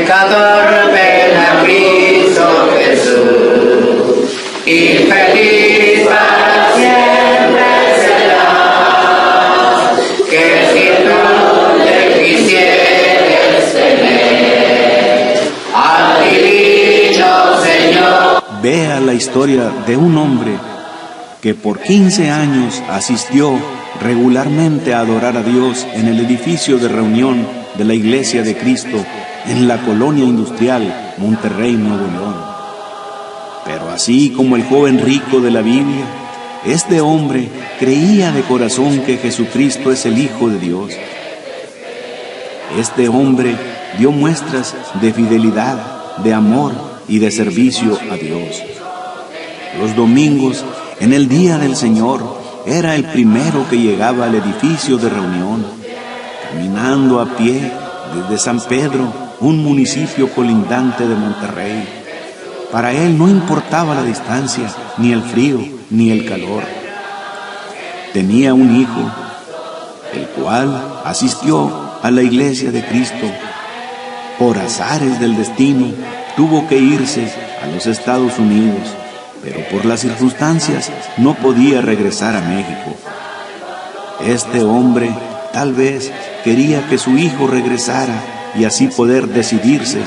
pecador, ven a Cristo Jesús, y feliz para siempre serás, que si tú te quisieres tener al divino Señor. Vea la historia de un hombre que por 15 años asistió regularmente a adorar a Dios en el edificio de reunión de la Iglesia de Cristo en la colonia industrial Monterrey, Nuevo León. Pero así como el joven rico de la Biblia, este hombre creía de corazón que Jesucristo es el Hijo de Dios. Este hombre dio muestras de fidelidad, de amor y de servicio a Dios. Los domingos, en el día del Señor, era el primero que llegaba al edificio de reunión, caminando a pie desde San Pedro, un municipio colindante de Monterrey. Para él no importaba la distancia, ni el frío, ni el calor. Tenía un hijo, el cual asistió a la Iglesia de Cristo. Por azares del destino, tuvo que irse a los Estados Unidos, pero por las circunstancias no podía regresar a México. Este hombre tal vez quería que su hijo regresara y así poder decidirse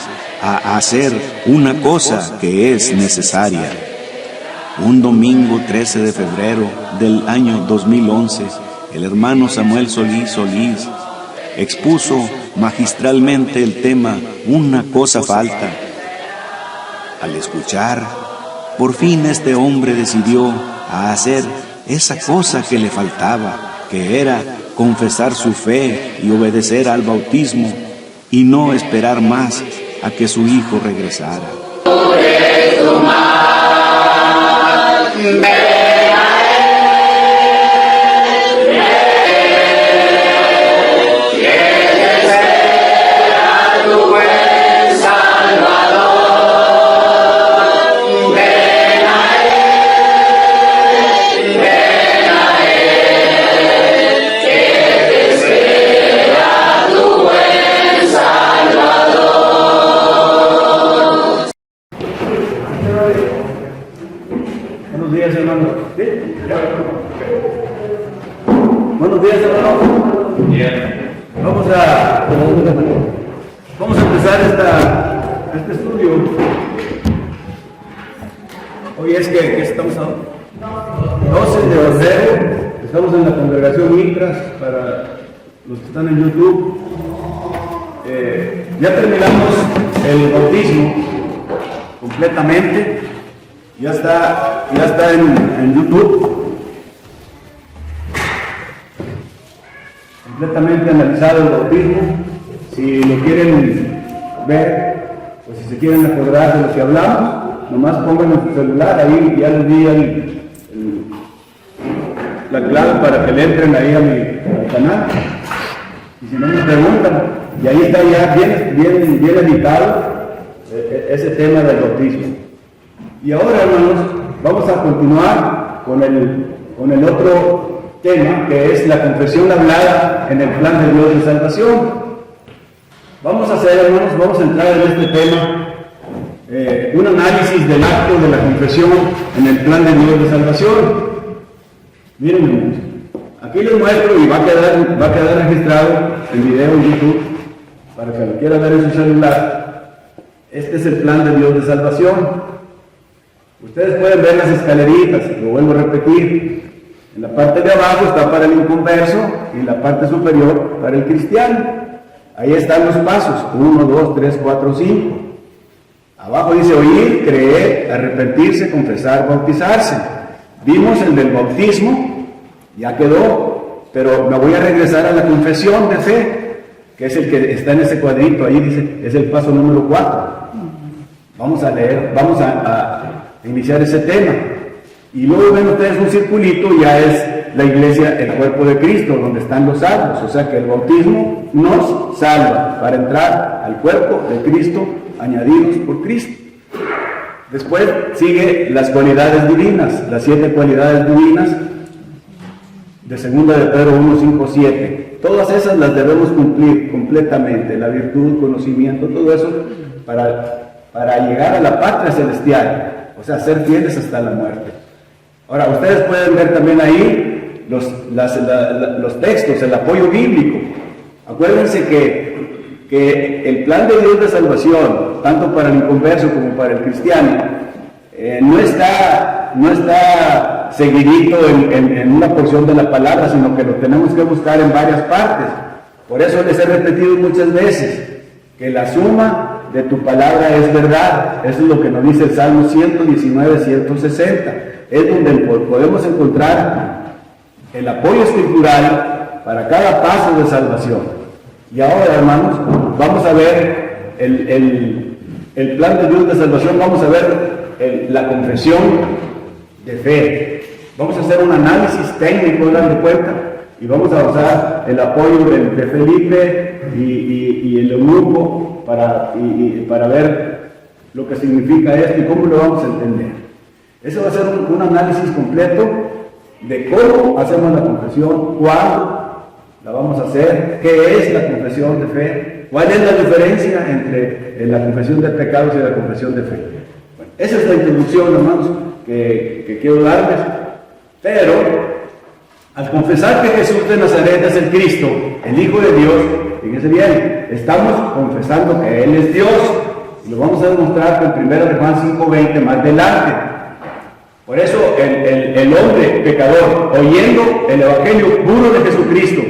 a hacer una cosa que es necesaria. Un domingo 13 de febrero del año 2011, el hermano Samuel Solís expuso magistralmente el tema "Una cosa falta". Al escuchar, por fin este hombre decidió a hacer esa cosa que le faltaba, que era confesar su fe y obedecer al bautismo y no esperar más a que su hijo regresara. Buenos días, hermano. ¿Sí? Buenos días, hermano. Bien. Vamos a empezar este estudio. Hoy es que estamos a 12 de febrero. Estamos en la congregación Mitras para los que están en YouTube. Ya terminamos el bautismo completamente. Ya está en YouTube, completamente analizado el bautismo. Si lo quieren ver, o si se quieren acordar de lo que hablamos, nomás pongan en su celular, ahí ya les di la clave para que le entren ahí a mi canal. Y si no me preguntan, y ahí está ya bien editado ese tema del bautismo. Y ahora, hermanos, vamos a continuar con el otro tema, que es la confesión hablada en el plan de Dios de salvación. Vamos a entrar en este tema, un análisis del acto de la confesión en el plan de Dios de salvación. Miren, hermanos, aquí les muestro y va a quedar registrado el video en YouTube, para que lo quiera ver en su celular. Este es el plan de Dios de salvación. Ustedes pueden ver las escaleritas, lo vuelvo a repetir. En la parte de abajo está para el inconverso y en la parte superior para el cristiano. Ahí están los pasos, 1, 2, 3, 4, 5. Abajo dice oír, creer, arrepentirse, confesar, bautizarse. Vimos el del bautismo, ya quedó, pero me voy a regresar a la confesión de fe, que es el que está en ese cuadrito, ahí dice, es el paso número 4. Vamos a leer, vamos a iniciar ese tema. Y luego ven ustedes un circulito, ya es la iglesia, el cuerpo de Cristo, donde están los salvos. O sea que el bautismo nos salva para entrar al cuerpo de Cristo, añadidos por Cristo. Después sigue las cualidades divinas, las 7 cualidades divinas. de 2 de Pedro 1, 5, 7. Todas esas las debemos cumplir completamente, la virtud, conocimiento, todo eso, para llegar a la patria celestial, o sea, ser fieles hasta la muerte. Ahora, ustedes pueden ver también ahí los textos, el apoyo bíblico. Acuérdense que el plan de Dios de salvación, tanto para el inconverso como para el cristiano, no está seguidito en una porción de la palabra, sino que lo tenemos que buscar en varias partes. Por eso les he repetido muchas veces que la suma de tu palabra es verdad. Eso es lo que nos dice el Salmo 119, 160. Es donde podemos encontrar el apoyo escritural para cada paso de salvación. Y ahora, hermanos, vamos a ver el plan de Dios de salvación. Vamos a ver la confesión de fe. Vamos a hacer un análisis técnico, de cuenta, y vamos a usar el apoyo de Felipe y el eunuco para ver lo que significa esto y cómo lo vamos a entender. Eso va a ser un análisis completo de cómo hacemos la confesión, cuándo la vamos a hacer, qué es la confesión de fe, cuál es la diferencia entre la confesión de pecados y la confesión de fe. Bueno, esa es la introducción, hermanos, que quiero darles. Pero al confesar que Jesús de Nazaret es el Cristo, el Hijo de Dios, fíjense bien, estamos confesando que Él es Dios. Y lo vamos a demostrar con 1 Juan 5:20 más adelante. Por eso el hombre pecador, oyendo el evangelio puro de Jesucristo,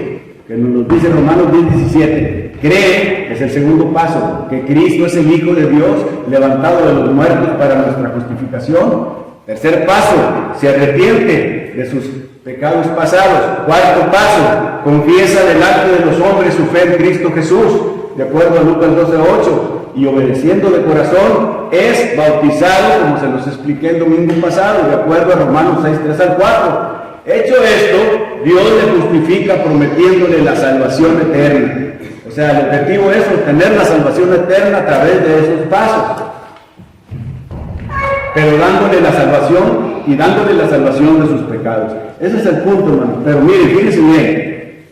que nos lo dice Romanos 10:17, cree, es el segundo paso, que Cristo es el Hijo de Dios, levantado de los muertos para nuestra justificación. Tercer paso, se arrepiente de sus pecados pasados. Cuarto paso, confiesa delante de los hombres su fe en Cristo Jesús, de acuerdo a Lucas 12:8. Y obedeciendo de corazón, es bautizado, como se los expliqué el domingo pasado, de acuerdo a Romanos 6:3 al 4. Hecho esto, Dios le justifica prometiéndole la salvación eterna. O sea, el objetivo es obtener la salvación eterna a través de esos pasos. Pero dándole la salvación y dándole la salvación de sus pecados. Ese es el punto, hermano. Pero miren, fíjense bien.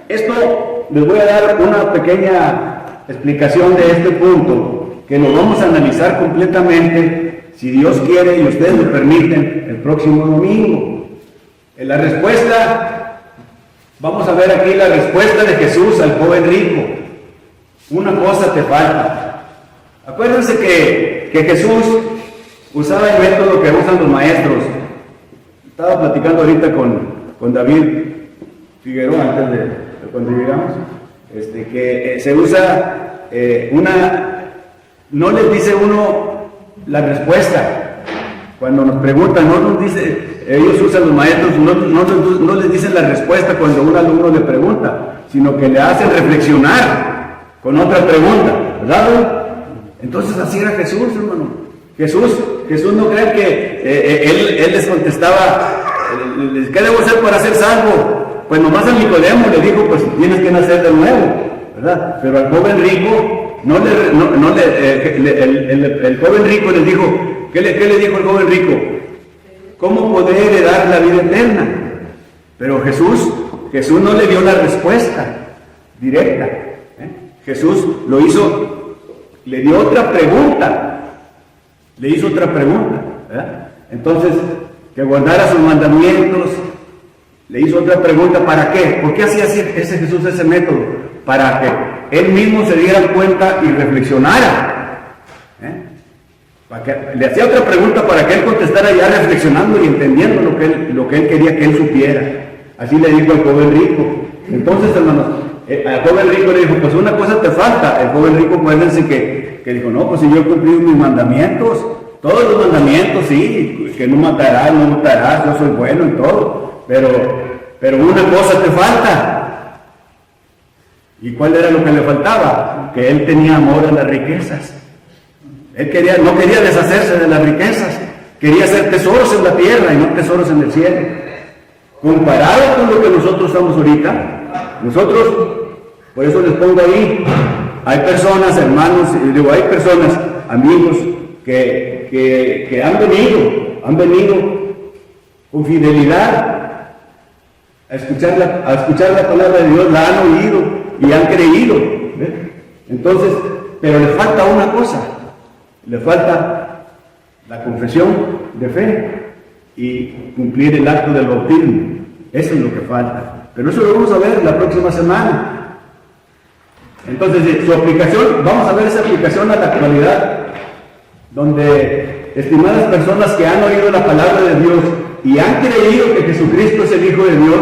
Esto les voy a dar una pequeña explicación de este punto, que lo vamos a analizar completamente, si Dios quiere y ustedes me permiten, el próximo domingo. En la respuesta, vamos a ver aquí la respuesta de Jesús al joven rico. Una cosa te falta. Acuérdense que Jesús usaba el método que usan los maestros. Estaba platicando ahorita con David Figueroa antes de cuando llegamos. Que se usa no les dice uno la respuesta. Cuando nos preguntan, no nos dice, ellos usan los maestros, no les dicen la respuesta cuando un alumno le pregunta, sino que le hacen reflexionar con otra pregunta, ¿verdad? Entonces así era Jesús, hermano. Jesús no cree que él les contestaba, ¿qué debo hacer para ser salvo? Pues nomás a Nicodemo le dijo, pues tienes que nacer de nuevo, ¿verdad? Pero al joven rico, el joven rico les dijo, ¿qué le dijo el joven rico? ¿Cómo poder heredar la vida eterna? Pero Jesús no le dio la respuesta directa. Jesús lo hizo, le dio otra pregunta, ¿verdad? Entonces, que guardara sus mandamientos. Le hizo otra pregunta, ¿para qué? ¿Por qué hacía ese Jesús ese método? Para que él mismo se diera cuenta y reflexionara. Le hacía otra pregunta para que él contestara ya reflexionando y entendiendo lo que él quería que él supiera. Así le dijo al joven rico. Entonces, hermanos, al joven rico le dijo, pues una cosa te falta. El joven rico, acuérdense que dijo, no, pues si yo he cumplido mis mandamientos, todos los mandamientos, sí, que no matarás, yo soy bueno y todo. Pero una cosa te falta. ¿Y cuál era lo que le faltaba? Que él tenía amor a las riquezas. Él no quería deshacerse de las riquezas. Quería hacer tesoros en la tierra y no tesoros en el cielo. Comparado con lo que nosotros estamos ahorita, nosotros, por eso les pongo ahí, hay personas, hermanos, hay personas, amigos, que han venido con fidelidad a escuchar la palabra de Dios, la han oído y han creído. ¿Ves? Entonces, pero le falta una cosa, le falta la confesión de fe y cumplir el acto del bautismo. Eso es lo que falta. Pero eso lo vamos a ver la próxima semana. Entonces, su aplicación, vamos a ver esa aplicación a la actualidad, donde estimadas personas que han oído la palabra de Dios y han creído que Jesucristo es el Hijo de Dios,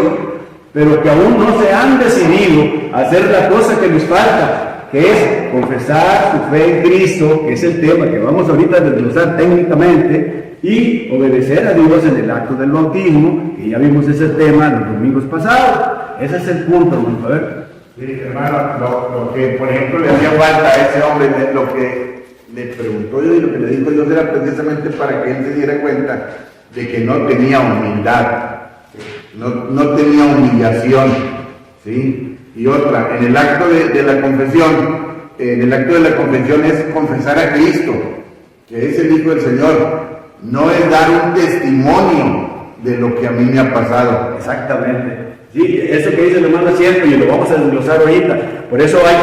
pero que aún no se han decidido a hacer la cosa que les falta, que es confesar su fe en Cristo, que es el tema que vamos ahorita a desglosar técnicamente, y obedecer a Dios en el acto del bautismo, que ya vimos ese tema los domingos pasados. Ese es el punto, hermano. A ver. Sí, hermano, lo que por ejemplo le hacía falta a ese hombre, lo que le preguntó Dios y lo que le dijo Dios era precisamente para que él se diera cuenta de que no tenía humildad, no tenía humillación, ¿sí? Y otra, en el acto de la confesión, es confesar a Cristo, que es el Hijo del Señor. No es dar un testimonio de lo que a mí me ha pasado. Exactamente. Sí, eso que dice el hermano es cierto y lo vamos a desglosar ahorita. Por eso hay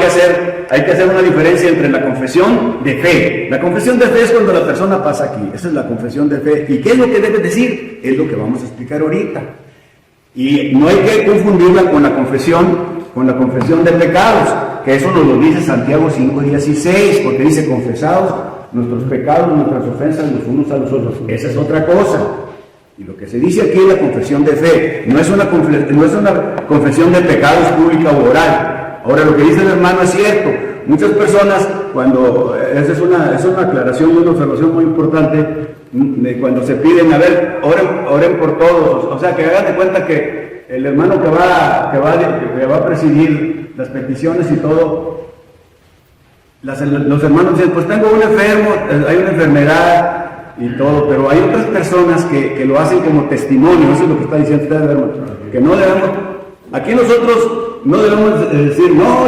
que hacer una diferencia entre la confesión de fe. La confesión de fe es cuando la persona pasa aquí. Esa es la confesión de fe. ¿Y qué es lo que debe decir? Es lo que vamos a explicar ahorita. Y no hay que confundirla con la confesión de pecados, que eso nos lo dice Santiago 5:16, porque dice confesados nuestros pecados, nuestras ofensas los unos a los otros. Esa es otra cosa. Y lo que se dice aquí es la confesión de fe, no es una confesión de pecados pública o oral. Ahora, lo que dice el hermano es cierto. Muchas personas, esa es una aclaración y una observación muy importante, cuando se piden, a ver, oren por todos, o sea, que hagan de cuenta que el hermano que va a presidir las peticiones y todo, los hermanos dicen, pues tengo un enfermo, hay una enfermedad y todo, pero hay otras personas que lo hacen como testimonio. Eso es lo que está diciendo usted, hermano, que no debemos, aquí nosotros no debemos decir, no,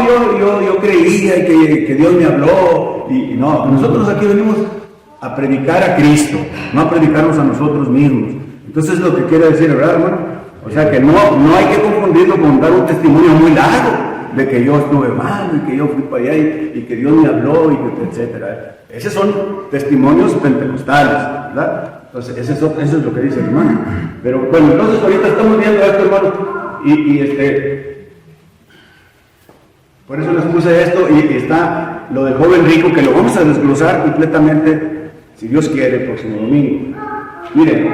yo creía y que Dios me habló, y no, nosotros aquí venimos a predicar a Cristo, no a predicarnos a nosotros mismos. Entonces es lo que quiere decir, ¿verdad, hermano? O sea que no hay que confundirlo con dar un testimonio muy largo de que yo estuve mal y que yo fui para allá y que Dios me habló y que etcétera. Esos son testimonios pentecostales, ¿verdad? Entonces eso es lo que dice el hermano. Pero bueno, entonces ahorita estamos viendo esto, hermano, por eso les puse esto y está lo del joven rico, que lo vamos a desglosar completamente, si Dios quiere, el próximo domingo. Miren,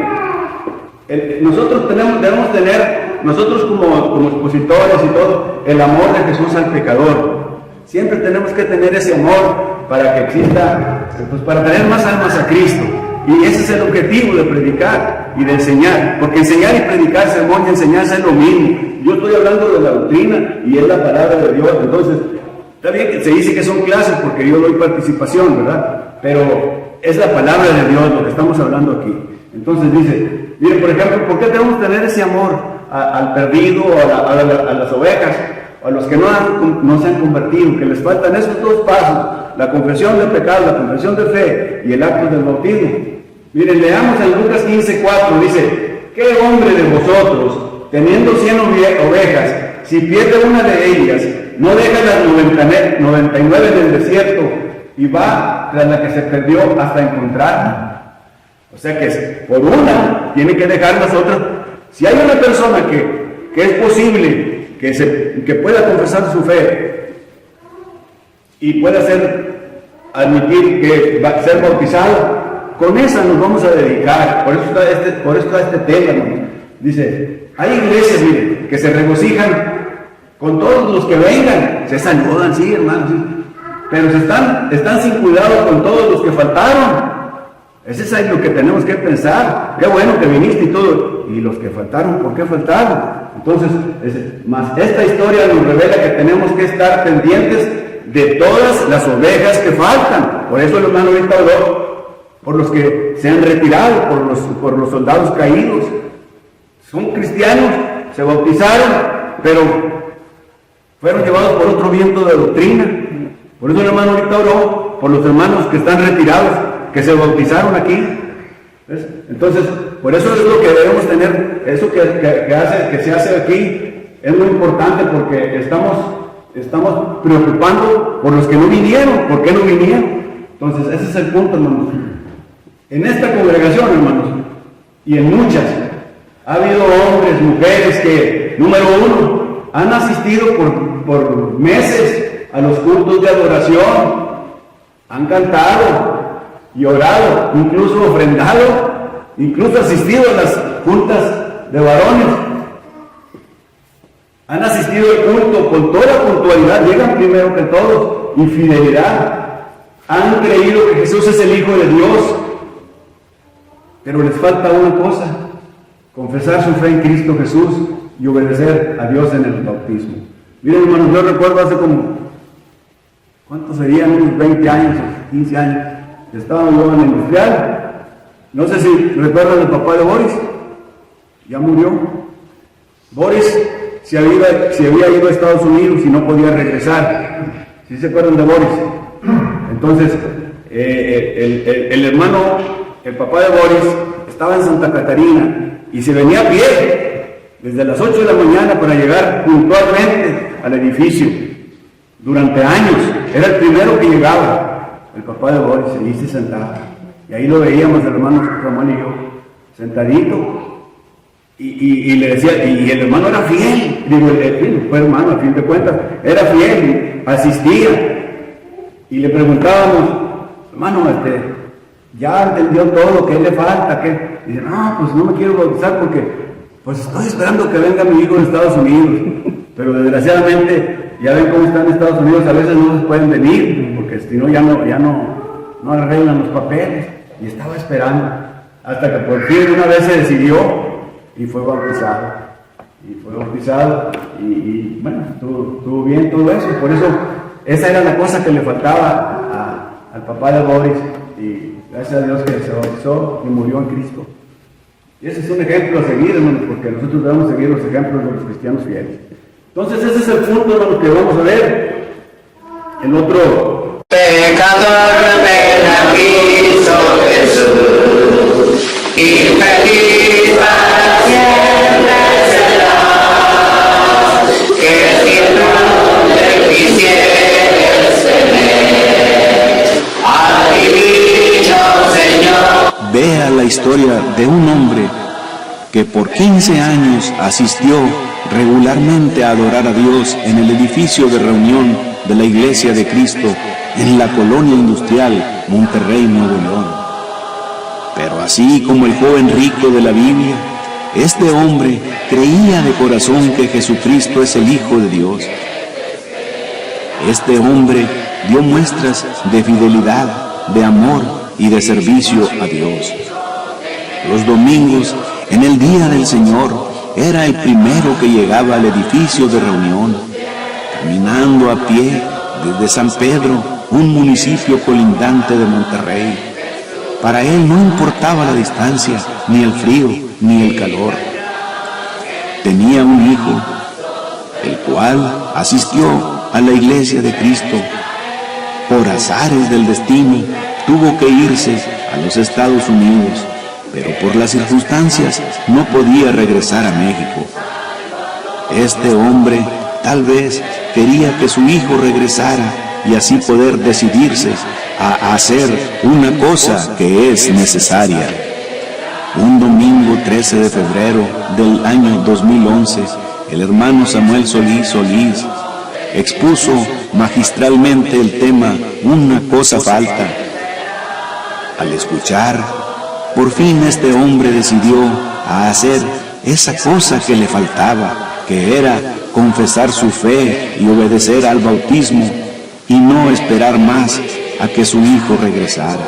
nosotros debemos tener, nosotros como expositores y todo, el amor de Jesús al pecador. Siempre tenemos que tener ese amor para que exista, pues para tener más almas a Cristo. Y ese es el objetivo de predicar y de enseñar, porque enseñar y predicar, sermón y enseñanza es lo mismo. Yo estoy hablando de la doctrina y es la palabra de Dios. Entonces, está bien que se dice que son clases porque yo doy participación, ¿verdad? Pero es la palabra de Dios lo que estamos hablando aquí. Entonces dice, mire, por ejemplo, ¿por qué debemos tener ese amor al perdido, a las ovejas, a los que no se han convertido, que les faltan esos dos pasos, la confesión del pecado, la confesión de fe y el acto del bautismo? Miren, leamos en Lucas 15:4, dice, ¿qué hombre de vosotros, teniendo 100 ovejas, si pierde una de ellas, no deja las 99 en el desierto y va tras la que se perdió hasta encontrarla? O sea que por una tiene que dejar las otras. Si hay una persona que es posible que pueda confesar su fe y pueda admitir que va a ser bautizado, con esa nos vamos a dedicar. Por eso está este tema, hermanos. Dice, hay iglesias, miren, que se regocijan con todos los que vengan, se saludan, sí, hermanos, sí, pero están sin cuidado con todos los que faltaron. Ese es lo que tenemos que pensar. Qué bueno que viniste y todo. Y los que faltaron, ¿por qué faltaron? Entonces, más esta historia nos revela que tenemos que estar pendientes de todas las ovejas que faltan. Por eso el hermano ahorita habló por los que se han retirado, por los soldados caídos. Son cristianos, se bautizaron, pero fueron llevados por otro viento de doctrina. Por eso el hermano ahorita habló por los hermanos que están retirados, que se bautizaron aquí. ¿Ves? Entonces, por eso es lo que debemos tener, eso que se hace aquí es muy importante porque estamos preocupando por los que no vinieron. ¿Por qué no vinieron? Entonces ese es el punto, hermanos. En esta congregación, hermanos, y en muchas, ha habido hombres, mujeres que, número uno, han asistido por meses a los cultos de adoración, han cantado y orado, incluso ofrendado, incluso asistido a las juntas de varones. Han asistido al culto con toda puntualidad, llegan primero que todos, y fidelidad. Han creído que Jesús es el Hijo de Dios, pero les falta una cosa: confesar su fe en Cristo Jesús y obedecer a Dios en el bautismo. Miren, hermanos, yo recuerdo hace como, ¿cuántos serían? Unos 20 años, 15 años, estaba yo en la industrial. No sé si recuerdan al papá de Boris, ya murió. Boris se había ido a Estados Unidos y no podía regresar. ¿Sí se acuerdan de Boris? Entonces, el hermano, el papá de Boris, estaba en Santa Catarina y se venía a pie desde las 8 de la mañana para llegar puntualmente al edificio. Durante años, era el primero que llegaba, el papá de Boris, y se sentaba. Y ahí lo veíamos, el hermano Ramón y yo, sentadito. Y le decía, y el hermano era fiel, digo, fue hermano a fin de cuentas, era fiel, asistía. Y le preguntábamos, hermano, ya entendió todo, ¿qué le falta? ¿Qué? Y dice, no, pues no me quiero bautizar porque pues estoy esperando que venga mi hijo de Estados Unidos. Pero desgraciadamente, ya ven cómo están en Estados Unidos, a veces no se pueden venir, porque si no, ya no arreglan los papeles. Y estaba esperando, hasta que por fin una vez se decidió y fue bautizado. Y bueno, estuvo bien todo eso. Por eso, esa era la cosa que le faltaba al papá de Boris. Y gracias a Dios que se bautizó y murió en Cristo. Y ese es un ejemplo a seguir, hermanos, porque nosotros debemos seguir los ejemplos de los cristianos fieles. Entonces ese es el punto, hermanos, que vamos a ver. El otro. Pecador, ven a Cristo Jesús, y feliz para siempre serás, que si tú te quisieras tener al divino Señor. Vea la historia de un hombre que por 15 años asistió regularmente a adorar a Dios en el edificio de reunión de la Iglesia de Cristo en la colonia industrial Monterrey, Nuevo León. Pero así como el joven rico de la Biblia, este hombre creía de corazón que Jesucristo es el Hijo de Dios. Este hombre dio muestras de fidelidad, de amor y de servicio a Dios. Los domingos, en el día del Señor, era el primero que llegaba al edificio de reunión, caminando a pie desde San Pedro, un municipio colindante de Monterrey. Para él no importaba la distancia, ni el frío, ni el calor. Tenía un hijo, el cual asistió a la iglesia de Cristo. Por azares del destino, tuvo que irse a los Estados Unidos, pero por las circunstancias no podía regresar a México. Este hombre tal vez quería que su hijo regresara y así poder decidirse a hacer una cosa que es necesaria. Un domingo 13 de febrero del año 2011, el hermano Samuel Solís expuso magistralmente el tema "Una cosa falta". Al escuchar, por fin este hombre decidió a hacer esa cosa que le faltaba, que era confesar su fe y obedecer al bautismo y no esperar más a que su hijo regresara.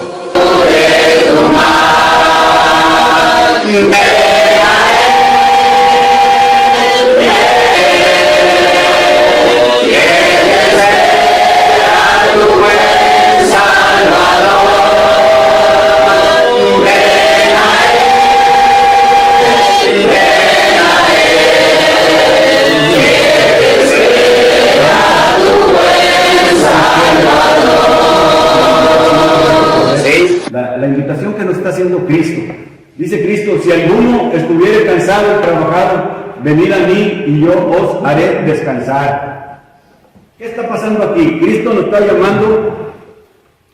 La invitación que nos está haciendo Cristo Dice Cristo, si alguno estuviere cansado y trabajado, venid a mí y yo os haré descansar. ¿Qué está pasando aquí? Cristo nos está llamando,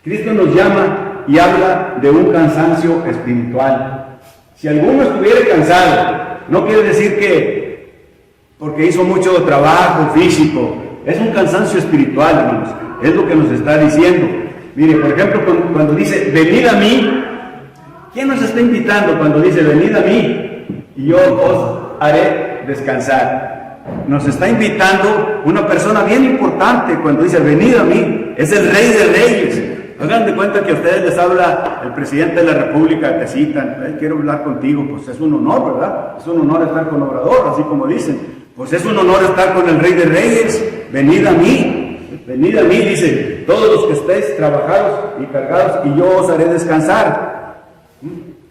Cristo nos llama y habla de un cansancio espiritual. Si alguno estuviere cansado, no quiere decir que porque hizo mucho trabajo físico, es un cansancio espiritual, hermanos, es lo que nos está diciendo. Mire, por ejemplo, cuando dice, venid a mí, ¿quién nos está invitando cuando dice, venid a mí y yo os haré descansar? Nos está invitando una persona bien importante cuando dice, venid a mí, es el Rey de Reyes. Hagan de cuenta que a ustedes les habla el presidente de la República, te citan, quiero hablar contigo, pues es un honor, ¿verdad? Es un honor estar con Obrador, así como dicen. Pues es un honor estar con el Rey de Reyes, venid a mí, dice, todos los que estéis trabajados y cargados, y yo os haré descansar.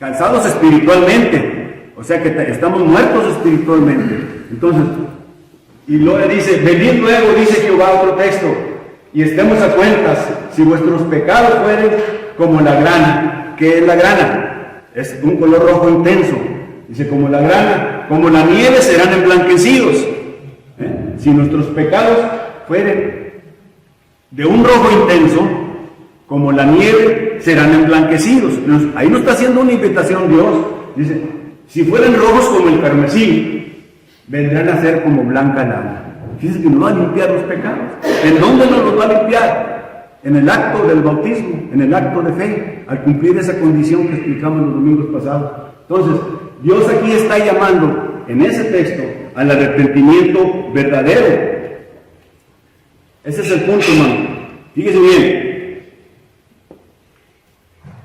Cansados espiritualmente, o sea que estamos muertos espiritualmente. Entonces, y luego dice, venid luego, dice Jehová, otro texto, y estemos a cuentas, si vuestros pecados fueren como la grana. ¿Qué es la grana? Es un color rojo intenso. Dice, como la grana, como la nieve serán emblanquecidos. Si nuestros pecados fueren de un rojo intenso, como la nieve serán emblanquecidos. Ahí nos está haciendo una invitación Dios. Dice, si fueran rojos como el carmesí, vendrán a ser como blanca lana. Fíjense que nos va a limpiar los pecados. ¿En dónde nos los va a limpiar? En el acto del bautismo, en el acto de fe, al cumplir esa condición que explicamos los domingos pasados. Entonces, Dios aquí está llamando, en ese texto, al arrepentimiento verdadero. Ese es el punto, hermano. Fíjese bien.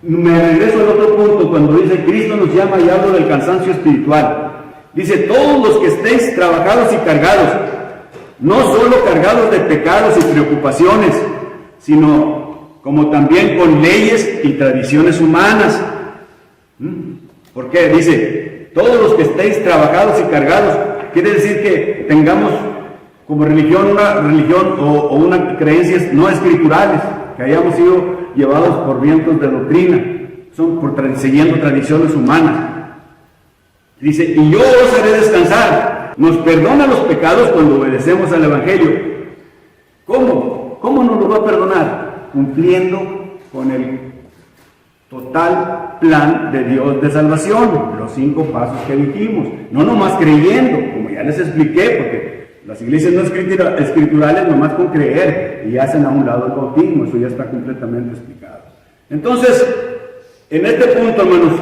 Me regreso al otro punto, cuando dice, Cristo nos llama y hablo del cansancio espiritual. Dice, todos los que estéis trabajados y cargados, no solo cargados de pecados y preocupaciones, sino como también con leyes y tradiciones humanas. ¿Por qué? Dice, todos los que estéis trabajados y cargados, quiere decir que tengamos como religión una religión o unas creencias no escriturales, que hayamos sido llevados por vientos de doctrina, son siguiendo tradiciones humanas. Dice, y yo os haré descansar. Nos perdona los pecados cuando obedecemos al Evangelio. ¿Cómo? ¿Cómo nos lo va a perdonar? Cumpliendo con el total plan de Dios de salvación, los 5 pasos que dijimos. No nomás creyendo, como ya les expliqué, porque las iglesias no escriturales nomás con creer y hacen a un lado el bautismo, eso ya está completamente explicado. Entonces, en este punto, hermanos,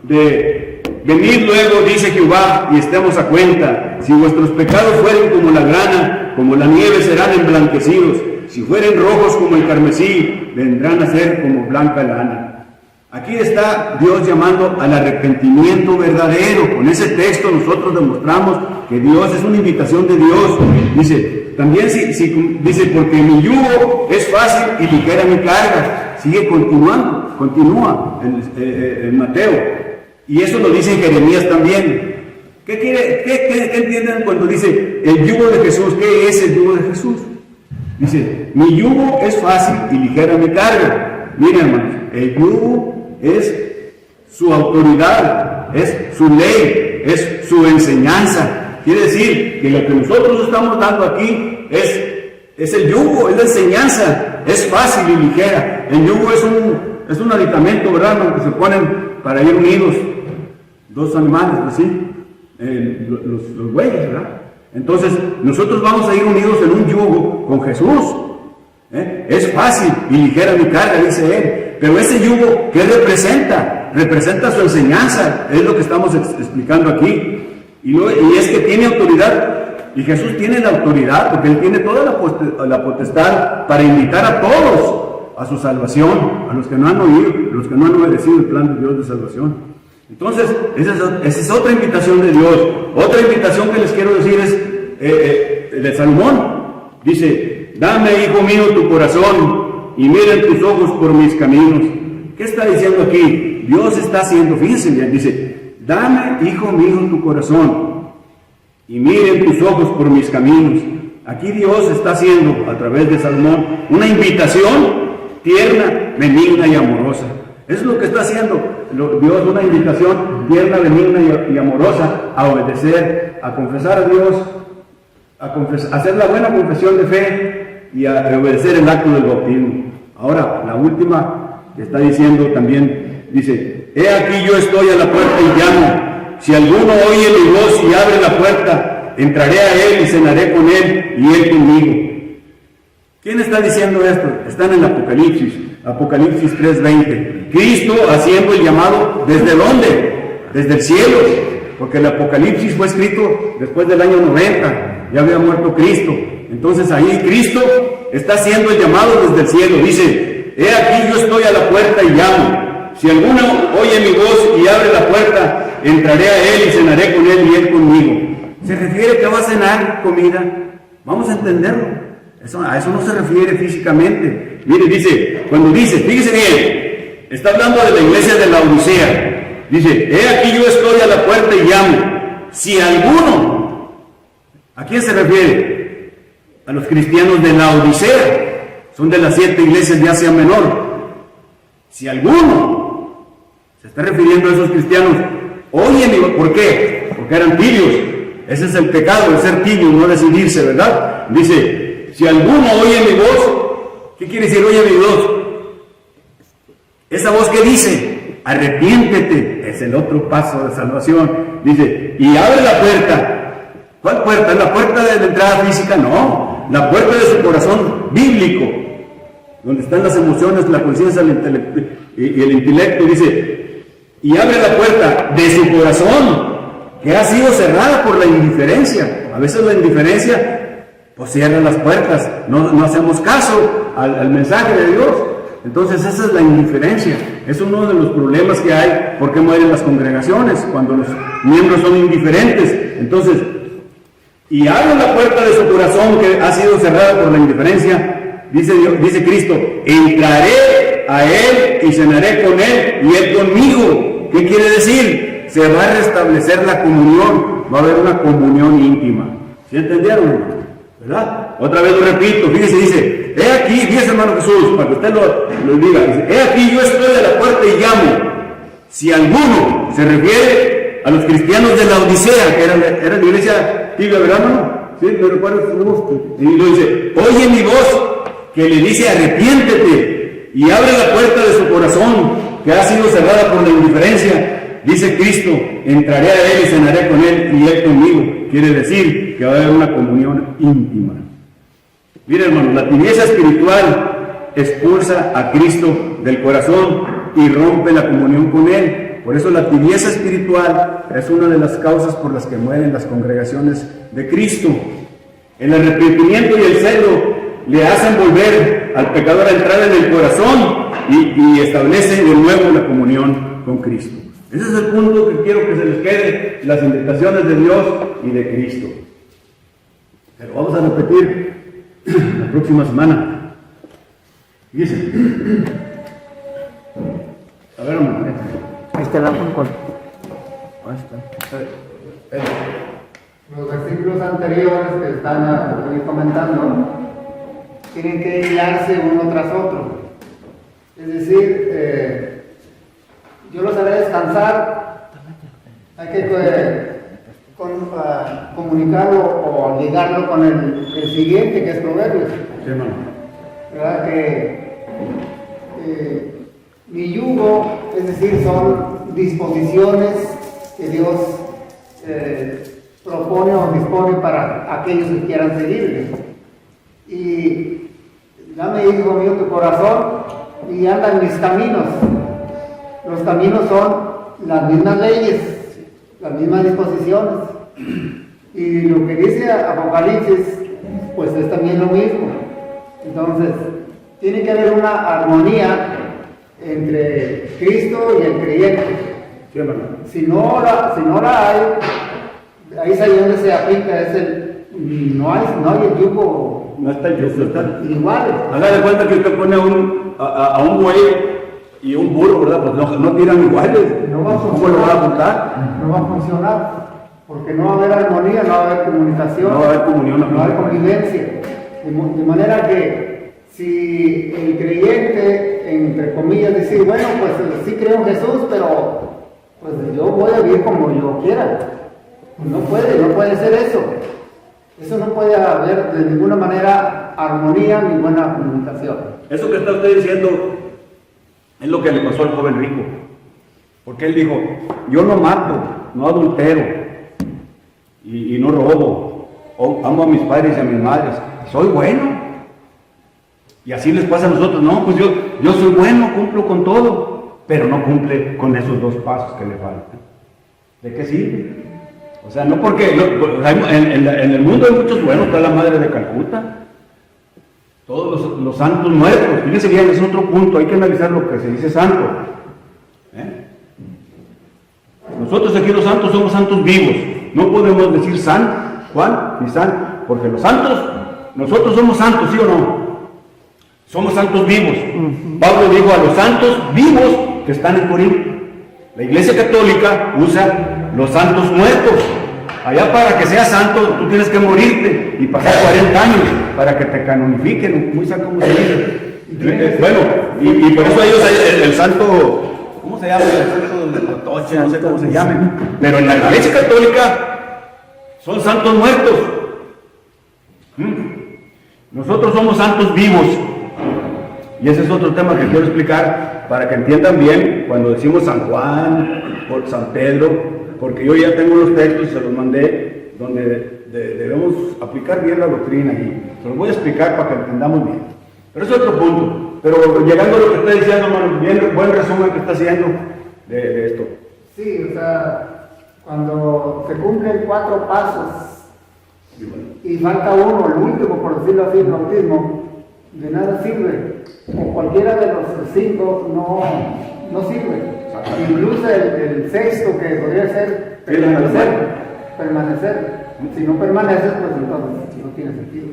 de venid luego, dice Jehová, y estemos a cuenta, si vuestros pecados fueren como la grana, como la nieve serán emblanquecidos, si fueren rojos como el carmesí, vendrán a ser como blanca lana. Aquí está Dios llamando al arrepentimiento verdadero. Con ese texto nosotros demostramos que Dios es una invitación de Dios. Dice, también dice, porque mi yugo es fácil y ligera mi carga. Sigue continúa en Mateo. Y eso lo dice en Jeremías también. ¿Qué entienden cuando dice el yugo de Jesús? ¿Qué es el yugo de Jesús? Dice, mi yugo es fácil y ligera mi carga. Miren, hermanos, el yugo es su autoridad, es su ley, es su enseñanza. Quiere decir que lo que nosotros estamos dando aquí es el yugo, es la enseñanza, es fácil y ligera. El yugo es un aditamento, ¿verdad?, que se ponen para ir unidos 2 animales, así, los bueyes, ¿verdad? Entonces, nosotros vamos a ir unidos en un yugo con Jesús. Es fácil y ligera mi carga, dice él. Pero ese yugo, ¿qué representa? Representa su enseñanza, es lo que estamos explicando aquí. Y es que tiene autoridad, y Jesús tiene la autoridad, porque Él tiene toda la potestad para invitar a todos a su salvación, a los que no han oído, los que no han obedecido el plan de Dios de salvación. Entonces, esa es otra invitación de Dios. Otra invitación que les quiero decir es de Salomón. Dice, dame, hijo mío, tu corazón, y miren tus ojos por mis caminos. ¿Qué está diciendo aquí? Dios está haciendo, fíjense bien, dice, dame, hijo mío, tu corazón, y miren tus ojos por mis caminos. Aquí Dios está haciendo, a través de Salomón, una invitación tierna, benigna y amorosa. Eso es lo que está haciendo Dios, una invitación tierna, benigna y amorosa a obedecer, a confesar a Dios, a hacer la buena confesión de fe y a obedecer el acto del bautismo. Ahora, la última que está diciendo también, dice, he aquí yo estoy a la puerta y llamo. Si alguno oye mi voz y abre la puerta, entraré a él y cenaré con él y él conmigo. ¿Quién está diciendo esto? Están en Apocalipsis, Apocalipsis 3:20. Cristo haciendo el llamado, ¿desde dónde? Desde el cielo, porque el Apocalipsis fue escrito después del año 90, ya había muerto Cristo. Entonces ahí Cristo está haciendo el llamado desde el cielo. Dice, he aquí yo estoy a la puerta y llamo. Si alguno oye mi voz y abre la puerta, entraré a él y cenaré con él y él conmigo. ¿Se refiere que va a cenar comida? Vamos a entenderlo. A eso no se refiere físicamente. Mire, dice, cuando dice, fíjese bien, está hablando de la iglesia de la Odisea. Dice, he aquí yo estoy a la puerta y llamo. Si alguno, ¿a quién se refiere? A los cristianos de la Odisea. Son de las 7 iglesias de Asia Menor. Si alguno se está refiriendo a esos cristianos, oye, ¿por qué? Porque eran tibios. Ese es el pecado, el ser tibio, no decidirse, ¿verdad? Dice, si alguno oye mi voz, ¿qué quiere decir oye mi voz? Esa voz que dice, arrepiéntete, es el otro paso de salvación. Dice, y abre la puerta. ¿Cuál puerta? ¿Es la puerta de la entrada física? No, la puerta de su corazón bíblico, donde están las emociones, la conciencia y el intelecto. Dice, y abre la puerta de su corazón, que ha sido cerrada por la indiferencia. A veces la indiferencia pues cierra las puertas, no hacemos caso al mensaje de Dios. Entonces esa es la indiferencia. Es uno de los problemas que hay, porque mueren las congregaciones, cuando los miembros son indiferentes. Entonces, y abre la puerta de su corazón que ha sido cerrada por la indiferencia, dice Cristo, entraré a él y cenaré con él y él conmigo. ¿Qué quiere decir? Se va a restablecer la comunión, va a haber una comunión íntima. ¿Sí entendieron? ¿Verdad? Otra vez lo repito, fíjese, dice, he aquí, fíjese hermano Jesús, para que usted lo diga, dice, he aquí yo estoy a la puerta y llamo. Si alguno se refiere a los cristianos de la Odisea, que era la iglesia tibia, ¿verdad, hermano? Sí, me recuerdo, y lo dice, oye mi voz, que le dice arrepiéntete, y abre la puerta de su corazón, que ha sido cerrada por la indiferencia. Dice Cristo, entraré a él y cenaré con él y él conmigo. Quiere decir que va a haber una comunión íntima. Mire, hermano, la tibieza espiritual expulsa a Cristo del corazón y rompe la comunión con él. Por eso la tibieza espiritual es una de las causas por las que mueren las congregaciones de Cristo. El arrepentimiento y el celo le hacen volver al pecador a entrar en el corazón y establece de nuevo la comunión con Cristo. Ese es el punto que quiero que se les quede, las invitaciones de Dios y de Cristo. Pero vamos a repetir la próxima semana. Fíjense. A ver, hermano. Ahí está la con. Ahí está. Los versículos anteriores que están comentando tienen que hilarse uno tras otro. Es decir, yo los haré descansar. Hay que comunicarlo o ligarlo con el siguiente, que es Proverbios. Sí, hermano. ¿Verdad? Que mi yugo, es decir, son disposiciones que Dios propone o dispone para aquellos que quieran seguirle. Y dame, hijo mío, tu corazón y anda en mis caminos. Los caminos son las mismas leyes, las mismas disposiciones. Y lo que dice Apocalipsis, pues es también lo mismo. Entonces, tiene que haber una armonía entre Cristo y el creyente. Sí, hermano. Si no la hay, ahí es ahí donde se aplica, no hay el yugo. No está el yugo, está. Igual. Haga de cuenta que usted pone a un buey y un burro, ¿verdad? Pues no tiran iguales. No va a funcionar. ¿Cómo lo va a apuntar? No va a funcionar, porque no va a haber armonía, no va a haber comunicación, no va a haber comunión, no va a haber convivencia. De manera que si el creyente entre comillas, decir, bueno, pues sí creo en Jesús, pero pues yo voy a vivir como yo quiera. No puede ser eso. Eso no puede haber de ninguna manera armonía ni buena comunicación. Eso que está usted diciendo es lo que le pasó al joven rico. Porque él dijo, yo no mato, no adultero y no robo, amo a mis padres y a mis madres, soy bueno. Y así les pasa a nosotros, no, pues yo soy bueno, cumplo con todo, pero no cumple con esos 2 pasos que le faltan. ¿De qué sirve? O sea, no porque, en el mundo hay muchos buenos, está la Madre de Calcuta, todos los santos muertos. Fíjense bien, es otro punto, hay que analizar lo que se dice santo. Nosotros aquí los santos somos santos vivos, no podemos decir San Juan ni San, porque los santos, nosotros somos santos, ¿sí o no? Somos santos vivos. Pablo dijo a los santos vivos que están en Corinto. La Iglesia Católica usa los santos muertos. Allá para que seas santo tú tienes que morirte y pasar 40 años para que te canonifiquen, muy santo como se dice. Bueno, y por eso ellos hay el santo, ¿cómo se llama? El santo de la Toche, no sé cómo se llame. Pero en la Iglesia Católica son santos muertos. Nosotros somos santos vivos. Y ese es otro tema que quiero explicar para que entiendan bien cuando decimos San Juan, por San Pedro, porque yo ya tengo los textos y se los mandé donde debemos aplicar bien la doctrina y se los voy a explicar para que entendamos bien. Pero es otro punto. Pero llegando a lo que está diciendo, hermano, bien, buen resumen que está haciendo de esto. Sí, o sea, cuando se cumplen 4 pasos y falta uno, el último, por decirlo así, el bautismo, de nada sirve. O cualquiera de los 5 no sirve. Incluso el 6º, que podría ser permanecer. Si no permaneces, pues entonces no tiene sentido.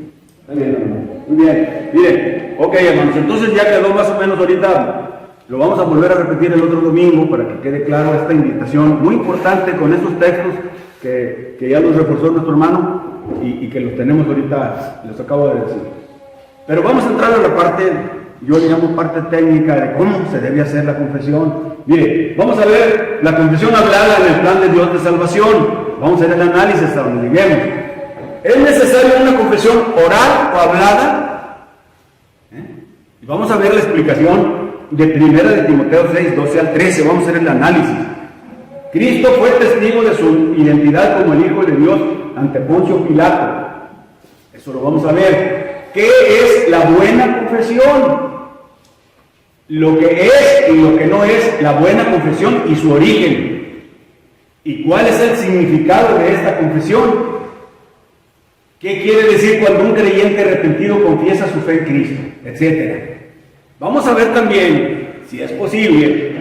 Muy bien, hermano. Muy bien. Miren, ok, hermanos, entonces ya quedó más o menos ahorita. Lo vamos a volver a repetir el otro domingo para que quede claro esta invitación muy importante con estos textos que ya los reforzó nuestro hermano y que los tenemos ahorita, les acabo de decir. Pero vamos a entrar a la parte, yo le llamo parte técnica de cómo se debe hacer la confesión. Mire, vamos a ver la confesión hablada en el plan de Dios de salvación. Vamos a ver el análisis hasta donde lleguemos. ¿Es necesaria una confesión oral o hablada? Y vamos a ver la explicación de 1 de Timoteo 6, 12 al 13. Vamos a hacer el análisis. Cristo fue testigo de su identidad como el Hijo de Dios ante Poncio Pilato. Eso lo vamos a ver. ¿Qué es la buena confesión? Lo que es y lo que no es la buena confesión y su origen. ¿Y cuál es el significado de esta confesión? ¿Qué quiere decir cuando un creyente arrepentido confiesa su fe en Cristo? Etcétera. Vamos a ver también, si es posible,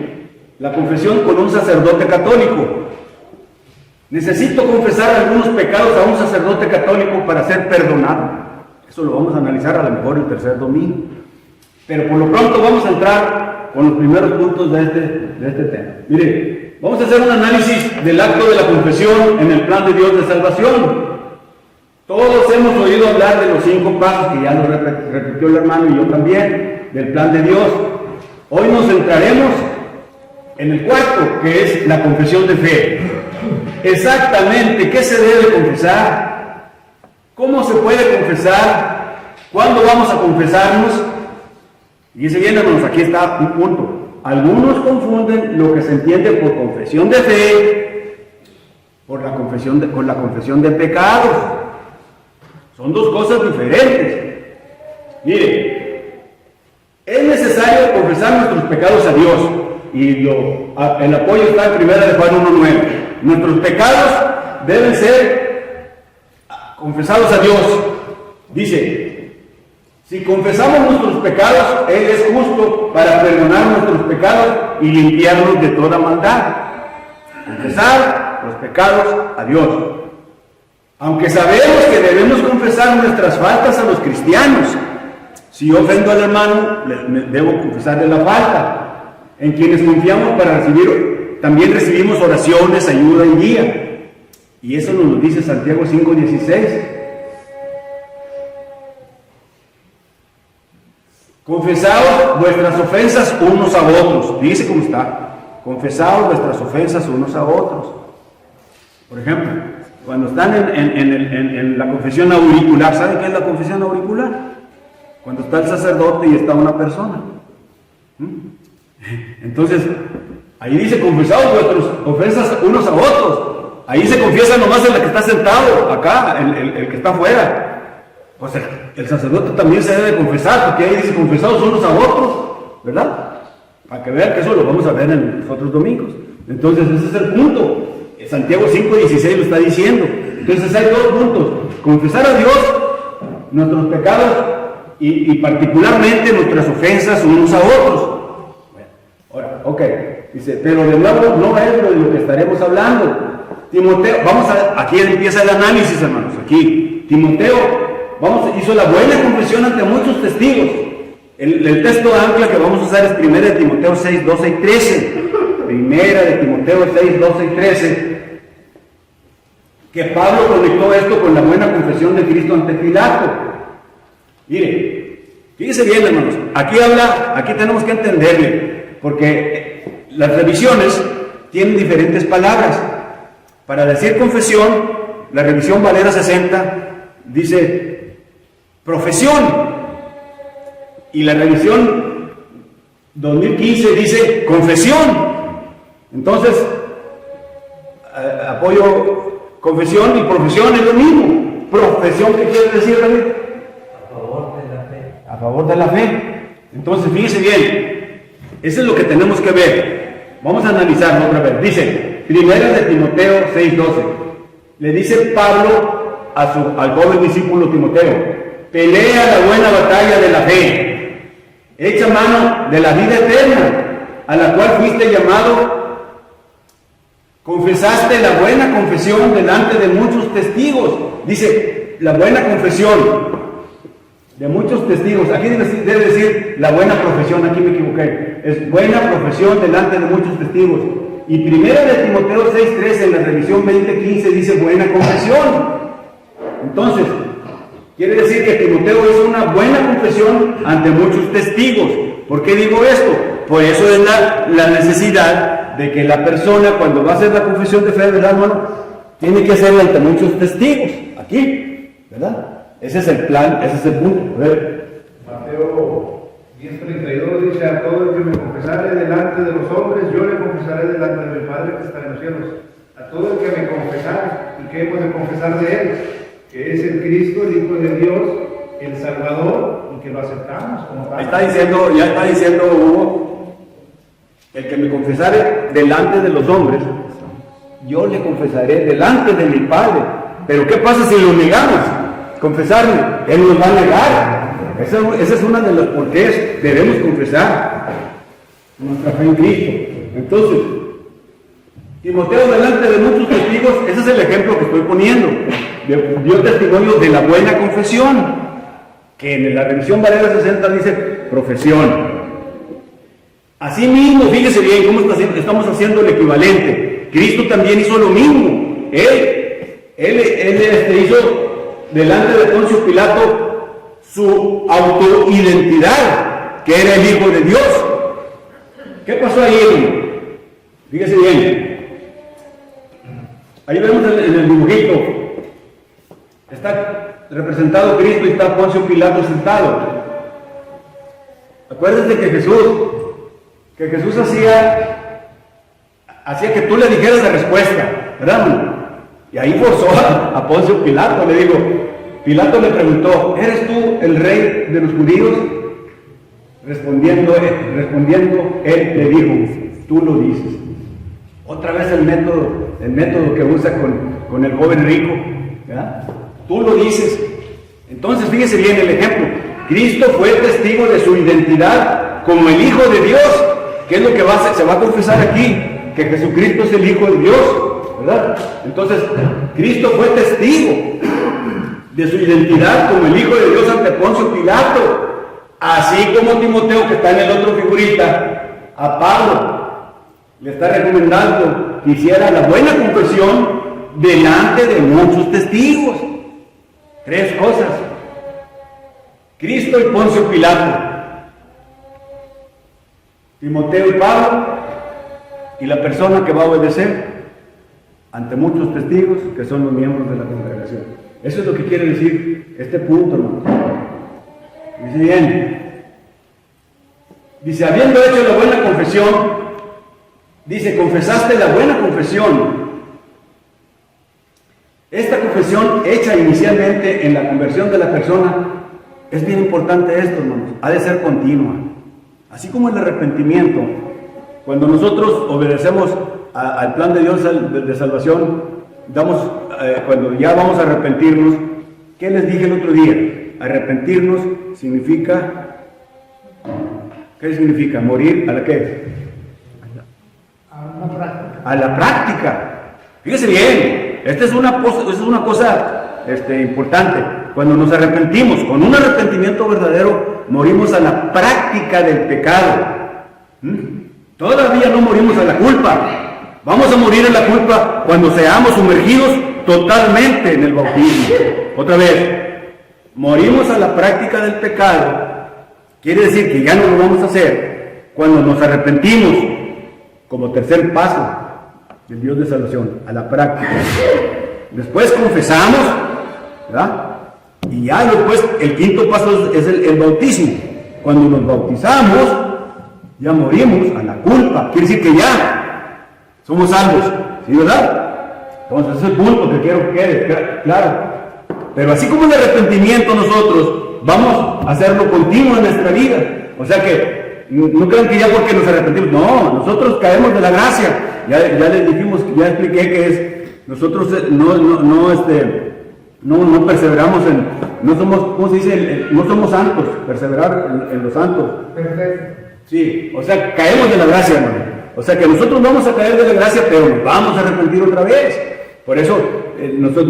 la confesión con un sacerdote católico. Necesito confesar algunos pecados a un sacerdote católico para ser perdonado. Eso lo vamos a analizar a lo mejor el tercer domingo. Pero por lo pronto vamos a entrar con los primeros puntos de este tema. Mire, vamos a hacer un análisis del acto de la confesión en el plan de Dios de salvación. Todos hemos oído hablar de los 5 pasos, que ya lo repitió el hermano y yo también, del plan de Dios. Hoy nos centraremos en el 4, que es la confesión de fe. Exactamente, ¿qué se debe confesar? ¿Cómo se puede confesar? ¿Cuándo vamos a confesarnos? Y ese bien, hermanos, aquí está un punto. Algunos confunden lo que se entiende por confesión de fe con la confesión de pecados. Son 2 cosas diferentes. Mire, es necesario confesar nuestros pecados a Dios. Y el apoyo está en 1 de Juan 1:9. Nuestros pecados deben ser confesados a Dios. Dice, si confesamos nuestros pecados, Él es justo para perdonar nuestros pecados y limpiarnos de toda maldad. Confesar los pecados a Dios. Aunque sabemos que debemos confesar nuestras faltas a los cristianos. Si yo ofendo al hermano, debo confesarle la falta. En quienes confiamos para recibir, también recibimos oraciones, ayuda y guía. Y eso nos lo dice Santiago 5:16. confesaos vuestras ofensas unos a otros. Dice cómo está. Confesaos vuestras ofensas unos a otros. Por ejemplo, cuando están en la confesión auricular, ¿saben qué es la confesión auricular? Cuando está el sacerdote y está una persona. Entonces, ahí dice, confesaos vuestras ofensas unos a otros. Ahí se confiesa nomás el que está sentado, acá, el que está afuera. Pues el sacerdote también se debe confesar, porque ahí dice, confesaos unos a otros, ¿verdad? Para que vean que eso lo vamos a ver en los otros domingos. Entonces, ese es el punto. Santiago 5:16 lo está diciendo. Entonces, hay dos puntos. Confesar a Dios nuestros pecados y particularmente nuestras ofensas unos a otros. Bueno, ahora, ok. Dice, pero de nuevo no es de lo que estaremos hablando. Timoteo, aquí empieza el análisis, hermanos. Aquí, Timoteo, hizo la buena confesión ante muchos testigos. El texto de ancla que vamos a usar es 1 de Timoteo 6, 12 y 13. 1 de Timoteo 6, 12 y 13. Que Pablo conectó esto con la buena confesión de Cristo ante Pilato. Mire, fíjese bien, hermanos. Aquí tenemos que entenderle, porque las revisiones tienen diferentes palabras. Para decir confesión, la revisión Valera 60 dice profesión, y la revisión 2015 dice confesión. Entonces, apoyo confesión y profesión es lo mismo. Profesión, ¿qué quiere decir, David? A favor de la fe. A favor de la fe. Entonces, fíjese bien, eso es lo que tenemos que ver. Vamos a analizarlo otra vez. Dice, 1 de Timoteo 6:12. Le dice Pablo al joven discípulo Timoteo: pelea la buena batalla de la fe, echa mano de la vida eterna, a la cual fuiste llamado. Confesaste la buena confesión delante de muchos testigos. Dice, la buena confesión de muchos testigos. Aquí debe decir la buena profesión, aquí me equivoqué. Es buena profesión delante de muchos testigos. Y 1 de Timoteo 6:13 en la revisión 2015 dice buena confesión. Entonces, quiere decir que Timoteo hizo una buena confesión ante muchos testigos. ¿Por qué digo esto? Por eso es la necesidad de que la persona, cuando va a hacer la confesión de fe, ¿verdad, hermano? Tiene que hacerla ante muchos testigos. Aquí, ¿verdad? Ese es el plan, ese es el punto. A ver. Mateo 10:32 dice: a todo el que me confesare delante de los hombres, yo le confesaré delante de mi Padre que está en los cielos. A todo el que me confesare, ¿y qué hemos de confesar de él? Que es el Cristo, el Hijo de Dios, el Salvador, y que lo aceptamos como tal. Ya está diciendo Hugo, el que me confesare delante de los hombres, yo le confesaré delante de mi Padre. Pero ¿qué pasa si lo negamos? Confesarle, Él nos va a negar. Esa es una de las porqués debemos confesar nuestra fe en Cristo. Entonces, Timoteo delante de muchos testigos, ese es el ejemplo que estoy poniendo. Dio testimonio de la buena confesión, que en la revisión Valera 60 dice profesión. Asimismo, fíjese bien cómo estamos haciendo el equivalente. Cristo también hizo lo mismo. Él hizo delante de Poncio Pilato su autoidentidad, que era el Hijo de Dios. ¿Qué pasó ahí? Fíjese bien. Ahí vemos en el dibujito. Está representado Cristo y está Poncio Pilato sentado. Acuérdense que Jesús hacía que tú le dijeras la respuesta, ¿verdad? Y ahí forzó a Poncio Pilato. Pilato le preguntó: ¿eres tú el rey de los judíos? Respondiendo él le dijo: tú lo dices. Otra vez el método que usa con el joven rico, ¿verdad? Tú lo dices. Entonces, fíjese bien el ejemplo. Cristo fue testigo de su identidad como el Hijo de Dios. ¿Qué es lo que se va a confesar aquí? Que Jesucristo es el Hijo de Dios, ¿verdad? Entonces, Cristo fue testigo de su identidad como el Hijo de Dios ante Poncio Pilato. Así como Timoteo, que está en el otro figurita, a Pablo le está recomendando que hiciera la buena confesión delante de muchos testigos. 3 cosas. Cristo y Poncio Pilato. Timoteo y Pablo, y la persona que va a obedecer ante muchos testigos que son los miembros de la congregación. Eso es lo que quiere decir este punto, hermano. Dice bien, dice, habiendo hecho la buena confesión, dice, confesaste la buena confesión. Esta confesión hecha inicialmente en la conversión de la persona, es bien importante esto, hermanos, ha de ser continua. Así como el arrepentimiento, cuando nosotros obedecemos al plan de Dios de salvación, cuando ya vamos a arrepentirnos, ¿qué les dije el otro día? Arrepentirnos significa, ¿qué significa? Morir a la qué? A la práctica. Fíjese bien, esta es una cosa importante. Cuando nos arrepentimos, con un arrepentimiento verdadero, morimos a la práctica del pecado. Todavía no morimos a la culpa. Vamos a morir a la culpa cuando seamos sumergidos totalmente en el bautismo. Otra vez, morimos a la práctica del pecado. Quiere decir que ya no lo vamos a hacer cuando nos arrepentimos, como tercer paso del Dios de salvación, a la práctica. Después confesamos, ¿verdad? Y ya después el quinto paso es el bautismo. Cuando nos bautizamos, ya morimos a la culpa. Quiere decir que ya somos salvos, ¿sí, verdad? Entonces ese es el punto que quiero que quede claro. Pero así como el arrepentimiento nosotros vamos a hacerlo continuo en nuestra vida. O sea que no crean que ya porque nos arrepentimos, no, nosotros caemos de la gracia. Ya les dijimos, ya expliqué que es, nosotros no perseveramos no somos, ¿cómo se dice? No somos santos, perseverar en los santos. Perfecto. Sí, o sea, caemos de la gracia, hermano. O sea que nosotros vamos a caer de la gracia, pero nos vamos a arrepentir otra vez. Por eso, nuestro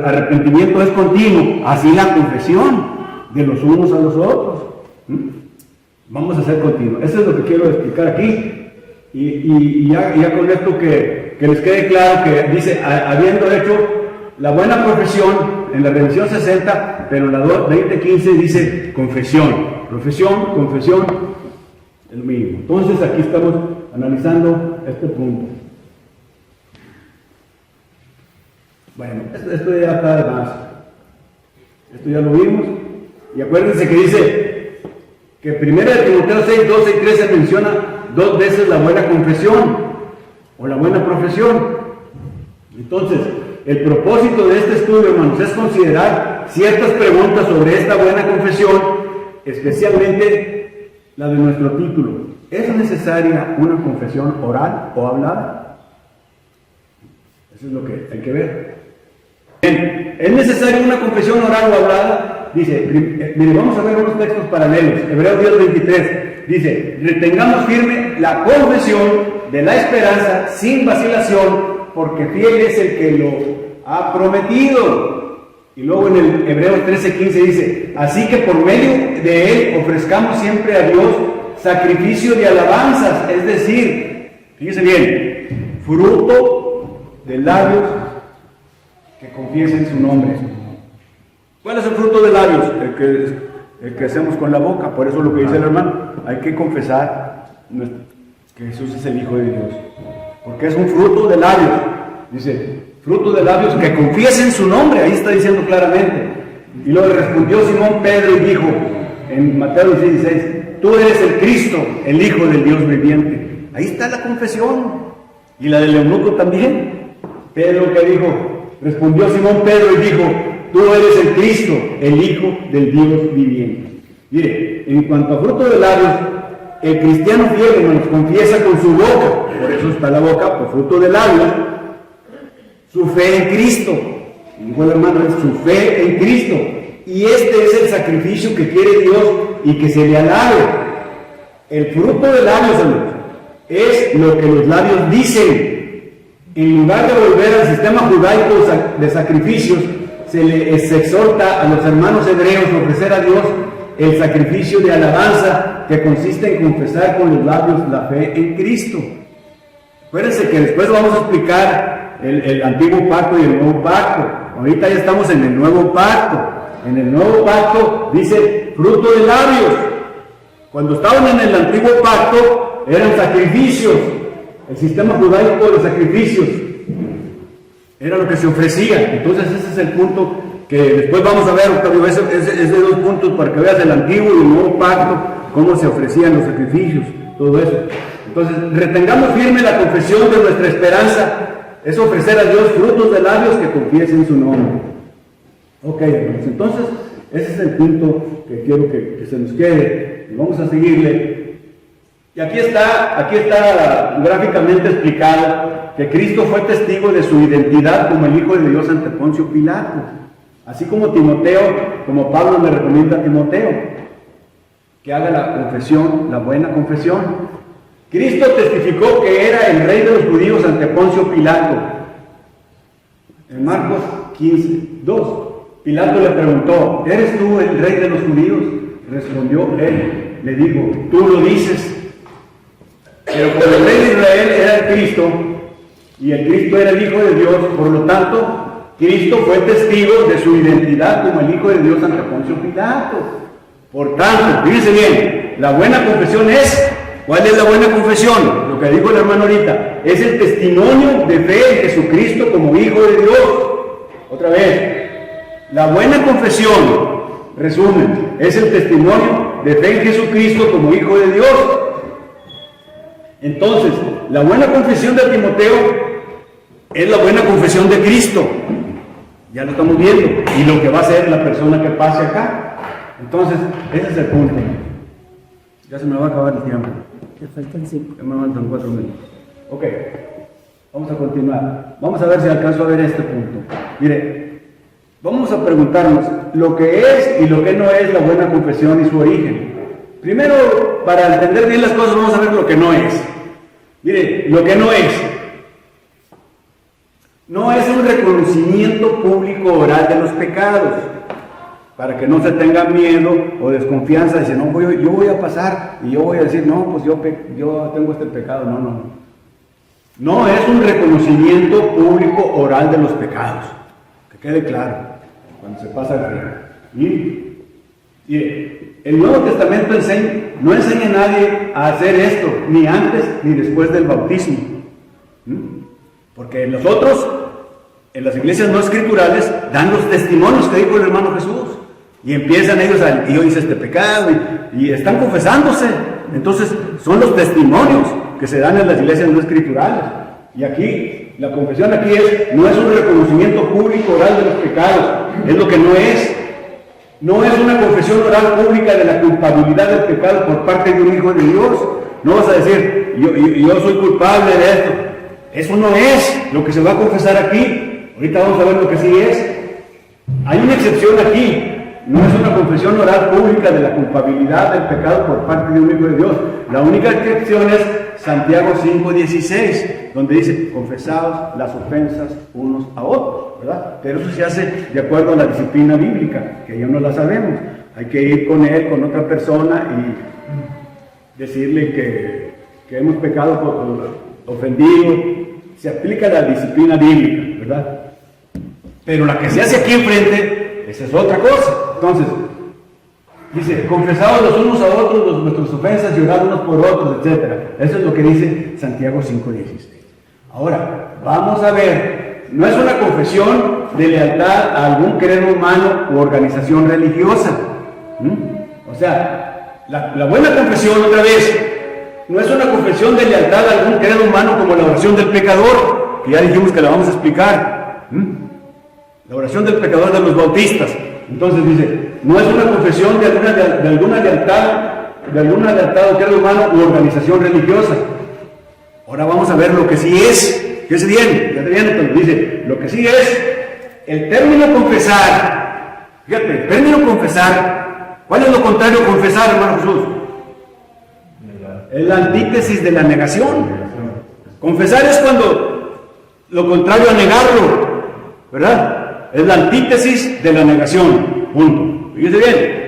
arrepentimiento es continuo, así la confesión de los unos a los otros. Vamos a hacer continuo. Eso es lo que quiero explicar aquí. Y ya con esto que les quede claro que dice, habiendo hecho la buena profesión en la revisión 60, pero en la 2015 dice confesión. Confesión, es lo mismo. Entonces aquí estamos analizando este punto. Bueno, esto ya está de más. Esto ya lo vimos. Y acuérdense que dice que 1 Timoteo 6, 12 y 13 menciona 2 veces la buena confesión o la buena profesión. Entonces, el propósito de este estudio, hermanos, es considerar ciertas preguntas sobre esta buena confesión, especialmente la de nuestro título. ¿Es necesaria una confesión oral o hablada? Eso es lo que hay que ver. Bien, ¿es necesaria una confesión oral o hablada? Dice, mire, vamos a ver unos textos paralelos. Hebreos 10:23 dice, retengamos firme la confesión de la esperanza sin vacilación, porque fiel es el que lo ha prometido. Y luego en el Hebreos 13:15 dice, así que por medio de él ofrezcamos siempre a Dios sacrificio de alabanzas, es decir, fíjese bien, fruto de labios que confiesen su nombre. ¿Cuál es el fruto de labios? El que hacemos con la boca. Por eso lo que dice el hermano, hay que confesar que Jesús es el Hijo de Dios. Porque es un fruto de labios. Dice, fruto de labios que confiesen su nombre. Ahí está diciendo claramente. Y luego respondió Simón Pedro y dijo, en Mateo 16:16, tú eres el Cristo, el Hijo del Dios viviente. Ahí está la confesión. Y la del eunuco también. Pedro que dijo, respondió Simón Pedro y dijo, tú eres el Cristo, el Hijo del Dios viviente. Mire, en cuanto a fruto de labios, el cristiano fiel, hermanos, confiesa con su boca, por eso está la boca, por fruto de labios, su fe en Cristo. Dijo el hermano, es su fe en Cristo. Y este es el sacrificio que quiere Dios y que se le alabe. El fruto de labios, hermanos, es lo que los labios dicen. En lugar de volver al sistema judaico de sacrificios, se les exhorta a los hermanos hebreos a ofrecer a Dios el sacrificio de alabanza que consiste en confesar con los labios la fe en Cristo. Acuérdense que después vamos a explicar el antiguo pacto y el nuevo pacto. Ahorita ya estamos en el nuevo pacto. En el nuevo pacto dice fruto de labios. Cuando estaban en el antiguo pacto, eran sacrificios. El sistema judaico de los sacrificios era lo que se ofrecía. Entonces ese es el punto que después vamos a ver, Octavio, es de 2 puntos para que veas el antiguo y el nuevo pacto, cómo se ofrecían los sacrificios, todo eso. Entonces retengamos firme la confesión de nuestra esperanza, es ofrecer a Dios frutos de labios que confiesen su nombre. Ok, hermanos, entonces ese es el punto que quiero que se nos quede, y vamos a seguirle. Y aquí está gráficamente explicado que Cristo fue testigo de su identidad como el Hijo de Dios ante Poncio Pilato. Así como Timoteo, como Pablo le recomienda a Timoteo, que haga la confesión, la buena confesión. Cristo testificó que era el rey de los judíos ante Poncio Pilato. En Marcos 15:2, Pilato le preguntó, ¿eres tú el rey de los judíos? Respondió él, le dijo, tú lo dices. Pero como el rey de Israel era el Cristo, y el Cristo era el Hijo de Dios, por lo tanto, Cristo fue testigo de su identidad como el Hijo de Dios ante Poncio Pilato. Por tanto, fíjense bien, la buena confesión es, ¿cuál es la buena confesión? Lo que dijo el hermano ahorita, es el testimonio de fe en Jesucristo como Hijo de Dios. Otra vez, la buena confesión, resumen, es el testimonio de fe en Jesucristo como Hijo de Dios. Entonces, la buena confesión de Timoteo es la buena confesión de Cristo. Ya lo estamos viendo. Y lo que va a ser la persona que pase acá. Entonces, ese es el punto. Ya se me va a acabar el tiempo. Te faltan 5. Ya me faltan 4 minutos. Ok, vamos a continuar. Vamos a ver si alcanzo a ver este punto. Mire, vamos a preguntarnos lo que es y lo que no es la buena confesión y su origen. Primero, para entender bien las cosas, vamos a ver lo que no es. Mire, lo que no es un reconocimiento público oral de los pecados, para que no se tenga miedo o desconfianza, dice, no, yo voy a pasar y yo voy a decir, no, pues yo tengo este pecado. No es un reconocimiento público oral de los pecados, que quede claro, cuando se pasa el río. Y el Nuevo Testamento no enseña a nadie a hacer esto, ni antes ni después del bautismo. Porque nosotros, en las iglesias no escriturales, dan los testimonios que dijo el hermano Jesús. Y empiezan ellos y yo hice este pecado, y están confesándose. Entonces, son los testimonios que se dan en las iglesias no escriturales. Y aquí, la confesión no es un reconocimiento público oral de los pecados, es lo que no es. No es una confesión oral pública de la culpabilidad del pecado por parte de un hijo de Dios. No vas a decir, yo soy culpable de esto. Eso no es lo que se va a confesar aquí. Ahorita vamos a ver lo que sí es. Hay una excepción aquí. No es una confesión oral pública de la culpabilidad del pecado por parte de un hijo de Dios. La única excepción es Santiago 5:16, donde dice, confesaos las ofensas unos a otros, ¿verdad? Pero eso se hace de acuerdo a la disciplina bíblica, que ya no la sabemos. Hay que ir con él, con otra persona, y decirle que hemos pecado, ofendido. Se aplica la disciplina bíblica, ¿verdad? Pero la que se hace aquí enfrente, esa es otra cosa. Entonces, dice, confesados los unos a otros nuestras ofensas y orad unos por otros, etc. Eso es lo que dice Santiago 5:16. Ahora, vamos a ver, no es una confesión de lealtad a algún credo humano u organización religiosa. O sea, la buena confesión, otra vez, no es una confesión de lealtad a algún credo humano como la oración del pecador, que ya dijimos que la vamos a explicar. La oración del pecador de los bautistas. Entonces dice, no es una confesión de alguna lealtad o credo humano u organización religiosa. Ahora vamos a ver lo que sí es. Fíjese bien, entonces dice, lo que sí es, el término confesar. Fíjate, el término confesar, ¿cuál es lo contrario a confesar, hermano Jesús? Es la antítesis de la negación. Confesar es cuando lo contrario a negarlo, ¿verdad? Es la antítesis de la negación. Punto. Fíjese bien.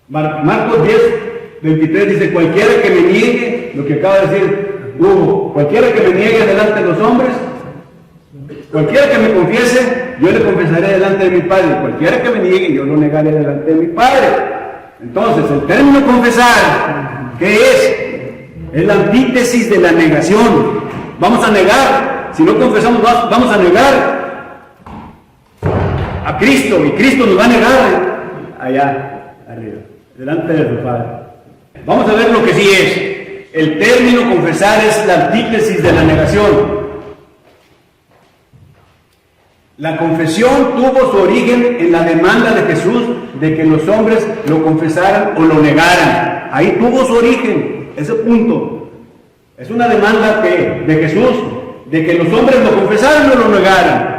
Marcos 10:23 dice, cualquiera que me niegue, lo que acaba de decir Hugo, cualquiera que me niegue delante de los hombres, cualquiera que me confiese, yo le confesaré delante de mi Padre. Cualquiera que me niegue, yo lo negaré delante de mi Padre. Entonces, el término confesar, ¿qué es? Es la antítesis de la negación. Vamos a negar, si no confesamos, vamos a negar a Cristo, y Cristo nos va a negar allá arriba, delante de su Padre. Vamos a ver lo que sí es. El término confesar es la antítesis de la negación. La confesión tuvo su origen en la demanda de Jesús de que los hombres lo confesaran o lo negaran. Ahí tuvo su origen, ese punto. Es una demanda de Jesús de que los hombres lo confesaran o lo negaran.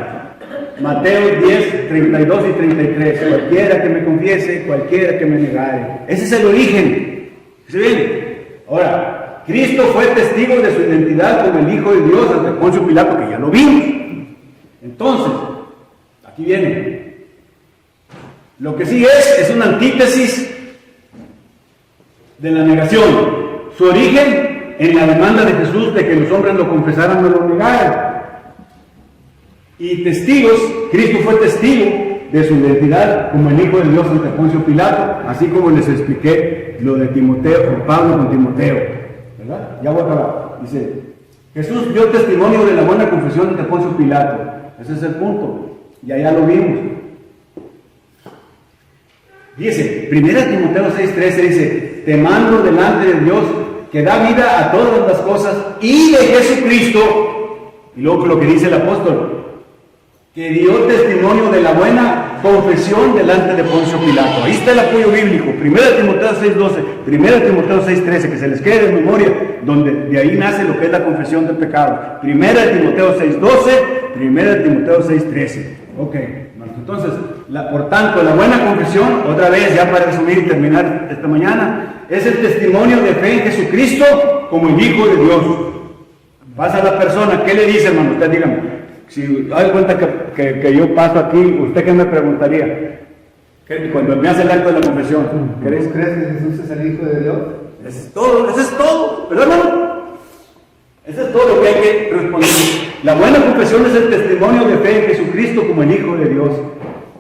Mateo 10, 32 y 33. Cualquiera que me confiese, cualquiera que me negare. Ese es el origen. ¿Se ven? Ahora, Cristo fue testigo de su identidad como el Hijo de Dios ante Poncio Pilato, que ya lo vimos. Entonces, aquí viene. Lo que sí es una antítesis de la negación. Su origen en la demanda de Jesús de que los hombres lo confesaran o lo negaran. Y testigos, Cristo fue testigo de su identidad como el Hijo de Dios ante Poncio Pilato, así como les expliqué lo de Timoteo, Pablo con Timoteo, ¿verdad? Ya voy a acabar. Dice, Jesús dio testimonio de la buena confesión ante Poncio Pilato. Ese es el punto, y allá lo vimos. Dice, 1 Timoteo 6:13 dice, te mando delante de Dios que da vida a todas las cosas y de Jesucristo, y luego lo que dice el apóstol, que dio testimonio de la buena confesión delante de Poncio Pilato. Ahí está el apoyo bíblico, 1 Timoteo 6:12, 1 Timoteo 6:13, que se les quede en memoria, donde de ahí nace lo que es la confesión del pecado. 1 Timoteo 6:12, 1 Timoteo 6:13. Ok, entonces, por tanto, la buena confesión, otra vez, ya para resumir y terminar esta mañana, es el testimonio de fe en Jesucristo como el Hijo de Dios. Pasa a la persona, ¿qué le dice, hermano? Usted dígame. Si hay cuenta que yo paso aquí, ¿usted qué me preguntaría? Cuando me hace el acto de la confesión, ¿Crees que Jesús es el Hijo de Dios? Eso es todo, ¿verdad, hermano? Eso es todo lo que hay que responder. La buena confesión es el testimonio de fe en Jesucristo como el Hijo de Dios.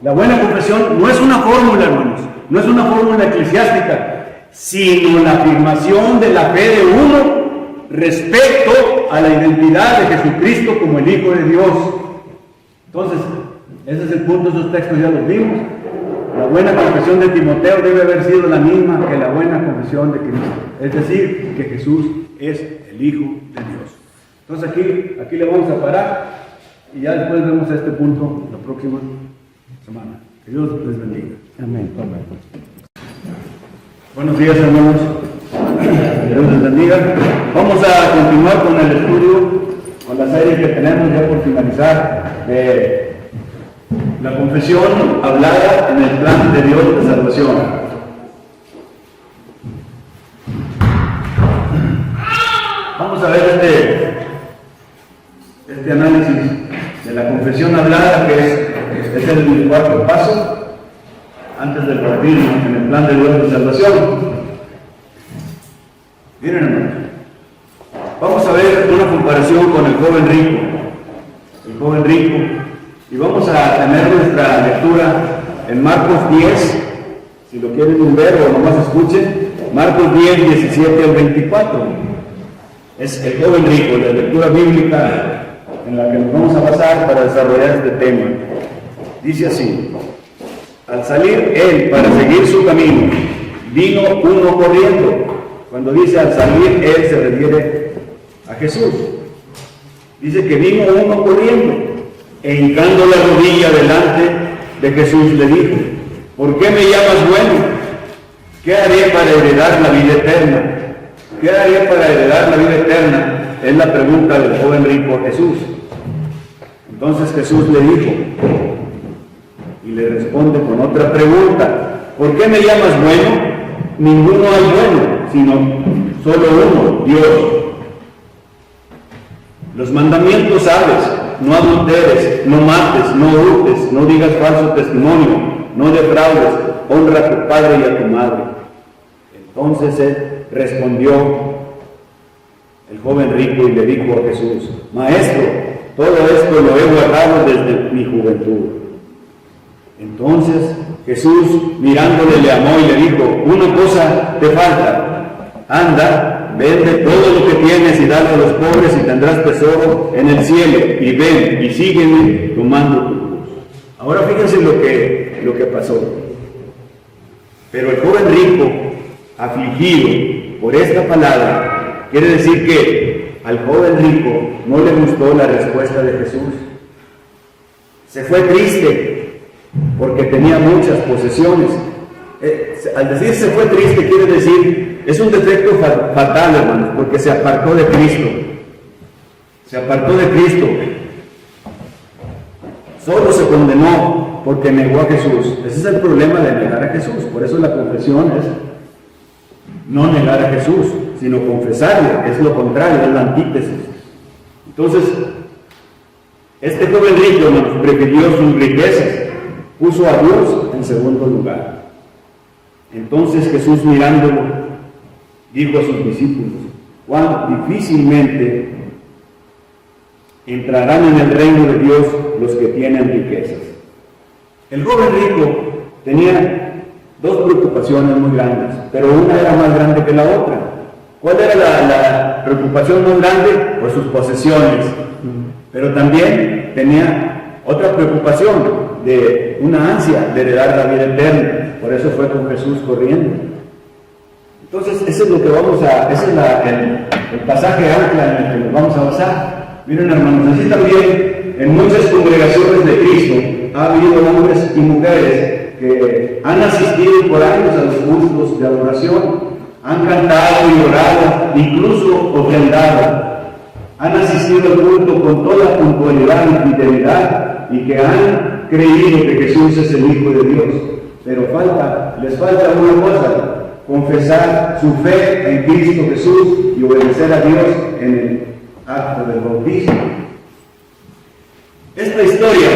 La buena confesión no es una fórmula, hermanos, no es una fórmula eclesiástica, sino la afirmación de la fe de uno respecto a la identidad de Jesucristo como el Hijo de Dios. Entonces, ese es el punto, esos textos ya los vimos. La buena confesión de Timoteo debe haber sido la misma que la buena confesión de Cristo, es decir, que Jesús es el Hijo de Dios. Entonces aquí le vamos a parar y ya después vemos este punto la próxima semana. Que Dios les bendiga. Amén. Buenos días, hermanos. Dios les bendiga. Vamos a continuar con el estudio, con la serie que tenemos ya por finalizar, de la confesión hablada en el plan de Dios de salvación. Vamos a ver este análisis de la confesión hablada, que es el cuarto paso antes del bautismo en el plan de Dios de salvación. Miren, hermanos, vamos a ver una comparación con el joven rico. El joven rico, y vamos a tener nuestra lectura en Marcos 10, si lo quieren ver o nomás escuchen, Marcos 10, 17 al 24. Es el joven rico, la lectura bíblica en la que nos vamos a basar para desarrollar este tema. Dice así: al salir él para seguir su camino, vino uno corriendo. Cuando dice al salir él se refiere a Jesús. Dice que vino uno corriendo e hincando la rodilla delante de Jesús le dijo: ¿por qué me llamas bueno? ¿Qué haré para heredar la vida eterna? ¿Qué haré para heredar la vida eterna? Es la pregunta del joven rico a Jesús. Entonces Jesús le dijo, y le responde con otra pregunta: ¿por qué me llamas bueno? Ninguno hay bueno, sino solo uno, Dios. Los mandamientos sabes: no adulteres, no mates, no hurtes, no digas falso testimonio, no defraudes, honra a tu padre y a tu madre. Entonces él respondió, el joven rico, y le dijo a Jesús: Maestro, todo esto lo he guardado desde mi juventud. Entonces Jesús, mirándole, le amó y le dijo: una cosa te falta, anda, vende todo lo que tienes y dalo a los pobres y tendrás tesoro en el cielo, y ven y sígueme tomando tu cruz. Ahora fíjense lo que pasó. Pero el joven rico, afligido por esta palabra, quiere decir que al joven rico no le gustó la respuesta de Jesús. Se fue triste porque tenía muchas posesiones. Al decir se fue triste quiere decir, es un defecto fatal, hermanos, porque se apartó de Cristo. Se apartó de Cristo. Solo se condenó porque negó a Jesús. Ese es el problema de negar a Jesús. Por eso la confesión es no negar a Jesús, sino confesarle. Es lo contrario, es la antítesis. Entonces, este joven rico nos prefirió sus riquezas, puso a Dios en segundo lugar. Entonces Jesús, mirándolo, dijo a sus discípulos: cuán difícilmente entrarán en el reino de Dios los que tienen riquezas. El joven rico tenía dos preocupaciones muy grandes, pero una era más grande que la otra. ¿Cuál era la preocupación más grande? Pues sus posesiones. Pero también tenía otra preocupación, de una ansia de heredar la vida eterna. Por eso fue con Jesús corriendo. Entonces, ese es lo que ese es el pasaje ancla en el que nos vamos a basar. Miren, hermanos, así también en muchas congregaciones de Cristo ha habido hombres y mujeres que han asistido por años a los cultos de adoración, han cantado y orado, incluso ofrendado. Han asistido al culto con toda puntualidad y fidelidad y que han creído que Jesús es el Hijo de Dios. Pero les falta una cosa: confesar su fe en Cristo Jesús y obedecer a Dios en el acto del bautismo. Esta historia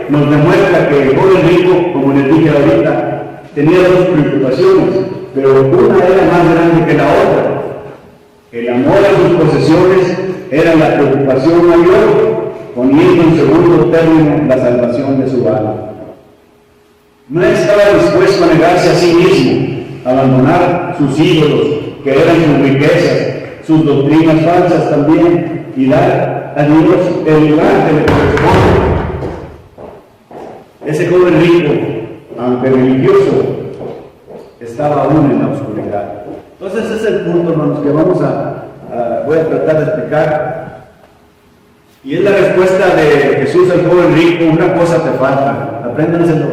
nos demuestra que el joven rico, como les dije ahorita, tenía dos preocupaciones, pero una era más grande que la otra. El amor a sus posesiones era la preocupación mayor, poniendo en segundo término la salvación de su alma. No estaba dispuesto a negarse a sí mismo, a abandonar sus ídolos, que eran sus riquezas, sus doctrinas falsas también, y dar a Dios el lugar que le corresponde. Ese joven rico, aunque religioso, estaba aún en la oscuridad. Entonces ese es el punto, hermanos, que voy a tratar de explicar. Y es la respuesta de Jesús al joven rico: una cosa te falta. Apréndanselo.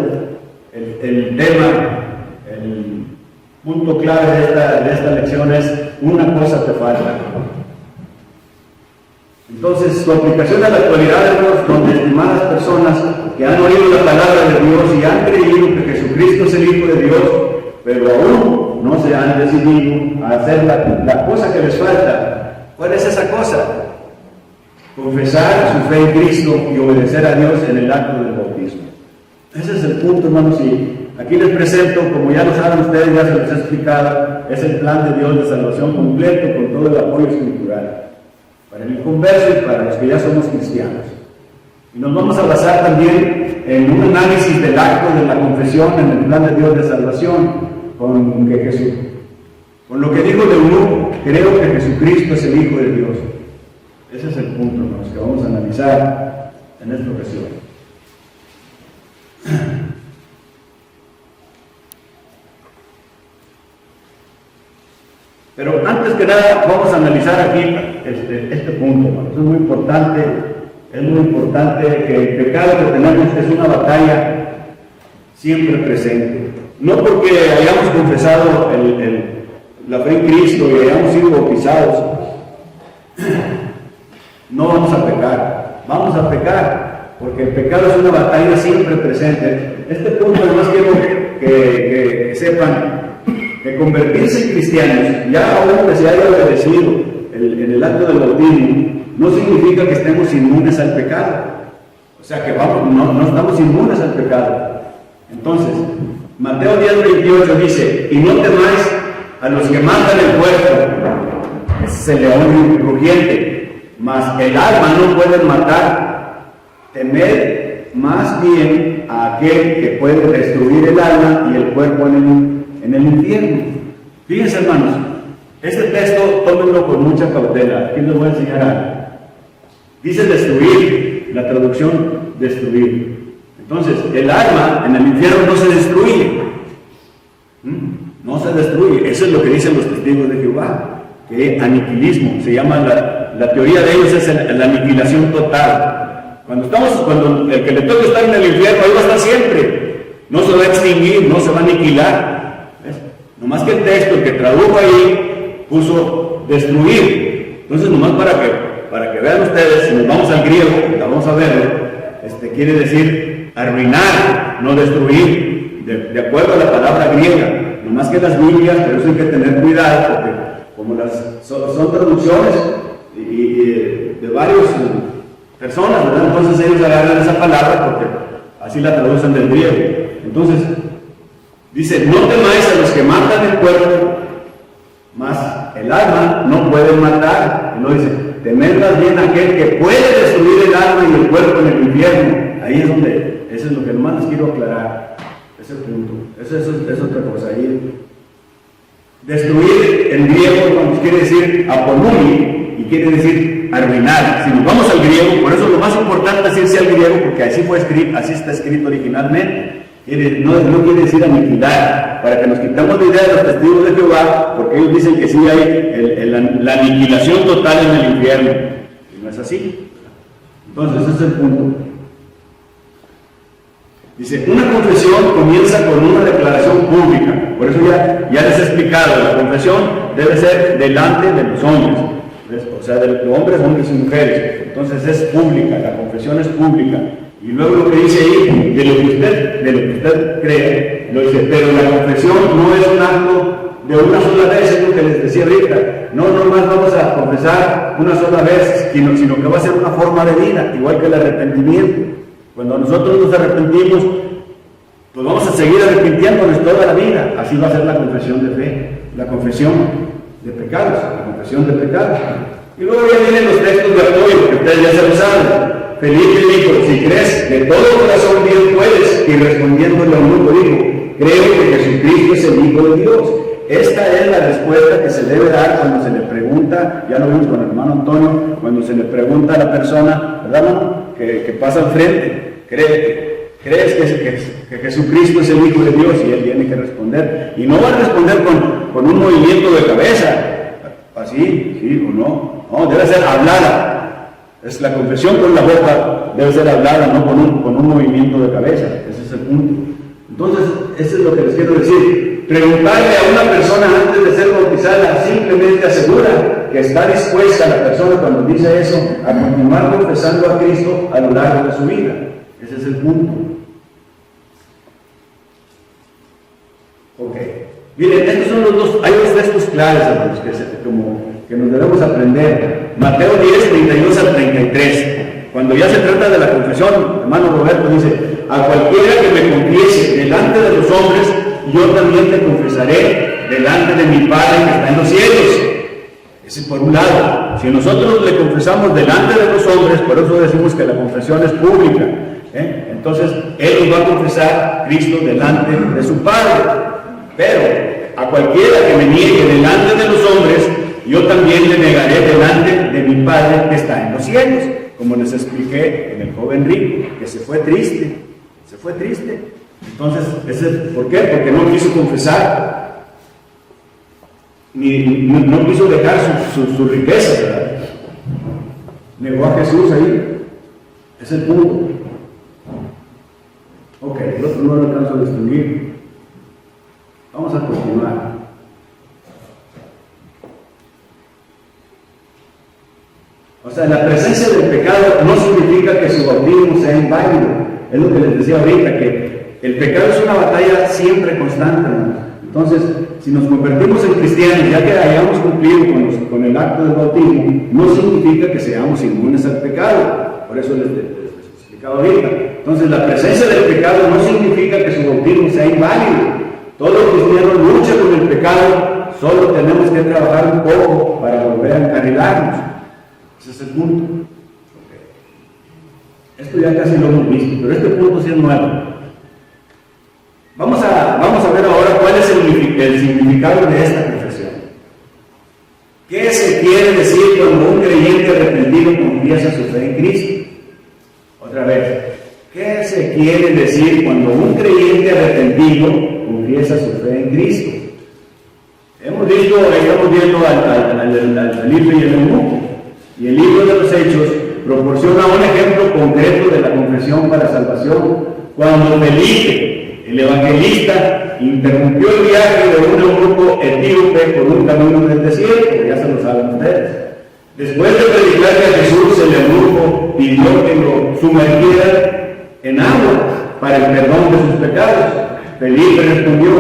El tema, el punto clave de esta lección es: una cosa te falta. Entonces, su aplicación a la actualidad, hermanos, donde estimadas personas que han oído la palabra de Dios y han creído que Jesucristo es el Hijo de Dios, pero aún no se han decidido a hacer la cosa que les falta. ¿Cuál es esa cosa? Confesar su fe en Cristo y obedecer a Dios en el acto del bautismo. Ese es el punto, hermanos, y aquí les presento, como ya lo saben ustedes, ya se los he explicado, es el plan de Dios de salvación completo con todo el apoyo escritural, para el inconverso y para los que ya somos cristianos. Y nos vamos a basar también en un análisis del acto de la confesión en el plan de Dios de salvación, con lo que dijo de Eunuco: creo que Jesucristo es el Hijo de Dios. Ese es el punto, hermanos, que vamos a analizar en esta ocasión. Pero antes que nada vamos a analizar aquí este punto, hermanos. Es muy importante que el pecado que tenemos es una batalla siempre presente. No porque hayamos confesado la fe en Cristo y hayamos sido bautizados, no vamos a pecar. Vamos a pecar, porque el pecado es una batalla siempre presente. Este punto, además, quiero que sepan que convertirse en cristianos, ya aún que se haya obedecido en el acto del bautismo, no significa que estemos inmunes al pecado. O sea que no estamos inmunes al pecado. Entonces, Mateo 10:28 dice: y no temáis a los que matan el cuerpo, ese es el león rugiente, mas el alma no pueden matar. Temed más bien a aquel que puede destruir el alma y el cuerpo en el infierno. Fíjense, hermanos, Este texto tómenlo con mucha cautela. Aquí les voy a enseñar algo. Dice destruir, la traducción destruir. Entonces, el alma en el infierno no se destruye. No se destruye. Eso es lo que dicen los testigos de Jehová. Que aniquilismo, se llama la teoría de ellos es la aniquilación total. Cuando el que le toque estar en el infierno, ahí va a estar siempre. No se va a extinguir, no se va a aniquilar. ¿Ves? Nomás que el texto, el que tradujo ahí, puso destruir. Entonces, nomás para que vean ustedes, si nos vamos al griego, la vamos a ver, quiere decir arruinar, no destruir, de acuerdo a la palabra griega. Nomás que las Biblias, por eso hay que tener cuidado, porque como son traducciones de varias personas, ¿verdad? Entonces ellos agarran esa palabra porque así la traducen del griego. Entonces, dice, no temáis a los que matan el cuerpo, mas el alma no puede matar. Y luego dice, temed más bien a aquel que puede destruir el alma y el cuerpo en el infierno. Ahí es donde, eso es lo que nomás les quiero aclarar. Ese punto. Eso es otra cosa. Ahí, destruir en griego quiere decir aponumi y quiere decir arruinar. Si nos vamos al griego, por eso lo más importante es irse al griego, porque así fue escrito, así está escrito originalmente. No quiere decir aniquilar, para que nos quitamos la idea de los testigos de Jehová, porque ellos dicen que sí hay la aniquilación total en el infierno, y no es así. Entonces, ese es el punto. Dice, una confesión comienza con una declaración pública, por eso ya les he explicado, la confesión debe ser delante de los hombres, ¿ves? O sea, de hombres y mujeres, entonces es pública, la confesión es pública. Y luego lo que dice ahí, de lo que usted cree, lo dice, pero la confesión no es un acto de una sola vez, es lo que les decía ahorita. No más vamos a confesar una sola vez, sino que va a ser una forma de vida, igual que el arrepentimiento. Cuando nosotros nos arrepentimos, pues vamos a seguir arrepintiéndonos toda la vida. Así va a ser la confesión de fe, la confesión de pecados, la confesión de pecados. Y luego ya vienen los textos de apoyo, que ustedes ya se lo saben. Felipe dijo, si crees de todo corazón bien puedes, y respondiéndole a un grupo dijo, creo que Jesucristo es el Hijo de Dios. Esta es la respuesta que se debe dar cuando se le pregunta, ya lo vimos con el hermano Antonio, cuando se le pregunta a la persona, ¿verdad, hermano? Que pasa al frente, ¿crees que Jesucristo es el Hijo de Dios? Y él tiene que responder. Y no va a responder con un movimiento de cabeza, así, sí o no. No, debe ser hablada. Es la confesión con la boca, debe ser hablada, no con un movimiento de cabeza. Ese es el punto. Entonces, eso es lo que les quiero decir. Preguntarle a una persona antes de ser bautizada simplemente asegura que está dispuesta la persona cuando dice eso a continuar confesando a Cristo a lo largo de su vida. Ese es el punto. Ok. Miren, estos son los dos, hay dos textos claves, hermanos, que nos debemos aprender. Mateo 10, 32 al 33. Cuando ya se trata de la confesión, hermano Roberto dice, a cualquiera que me confiese delante de los hombres, yo también te confesaré delante de mi Padre que está en los cielos. Ese por un lado. Si nosotros le confesamos delante de los hombres, por eso decimos que la confesión es pública, entonces Él nos va a confesar Cristo delante de su Padre. Pero a cualquiera que me niegue delante de los hombres, yo también le negaré delante de mi Padre que está en los cielos. Como les expliqué en el joven rico, que se fue triste. Entonces, ¿por qué? Porque no quiso confesar, no quiso dejar su riqueza, ¿verdad? Negó a Jesús ahí. Es el punto. Ok, el otro no lo alcanzo a distinguir. Vamos a continuar. O sea, la presencia del pecado no significa que su bautismo sea inválido. Es lo que les decía ahorita, que el pecado es una batalla siempre constante, ¿no? Entonces, si nos convertimos en cristianos, ya que hayamos cumplido con el acto del bautismo, no significa que seamos inmunes al pecado. Por eso les explicaba ahorita. Entonces, la presencia del pecado no significa que su bautismo sea inválido. Todo cristiano lucha con el pecado, solo tenemos que trabajar un poco para volver a encarrilarnos. Ese es el punto. Okay. Esto ya casi lo hemos visto, pero este punto sí es nuevo. Vamos a ver ahora cuál es el significado de esta confesión. ¿Qué se quiere decir cuando un creyente arrepentido confiesa su fe en Cristo? Otra vez, ¿qué se quiere decir cuando un creyente arrepentido confiesa su fe en Cristo? Estamos viendo al libro y el eunuco, y el libro de los Hechos proporciona un ejemplo concreto de la confesión para salvación, cuando Felipe, el evangelista, interrumpió el viaje de un eunuco etíope por un camino en el desierto, ya se lo saben ustedes. Después de predicarle a Jesús, el eunuco pidió que lo sumergiera en agua para el perdón de sus pecados. Felipe respondió: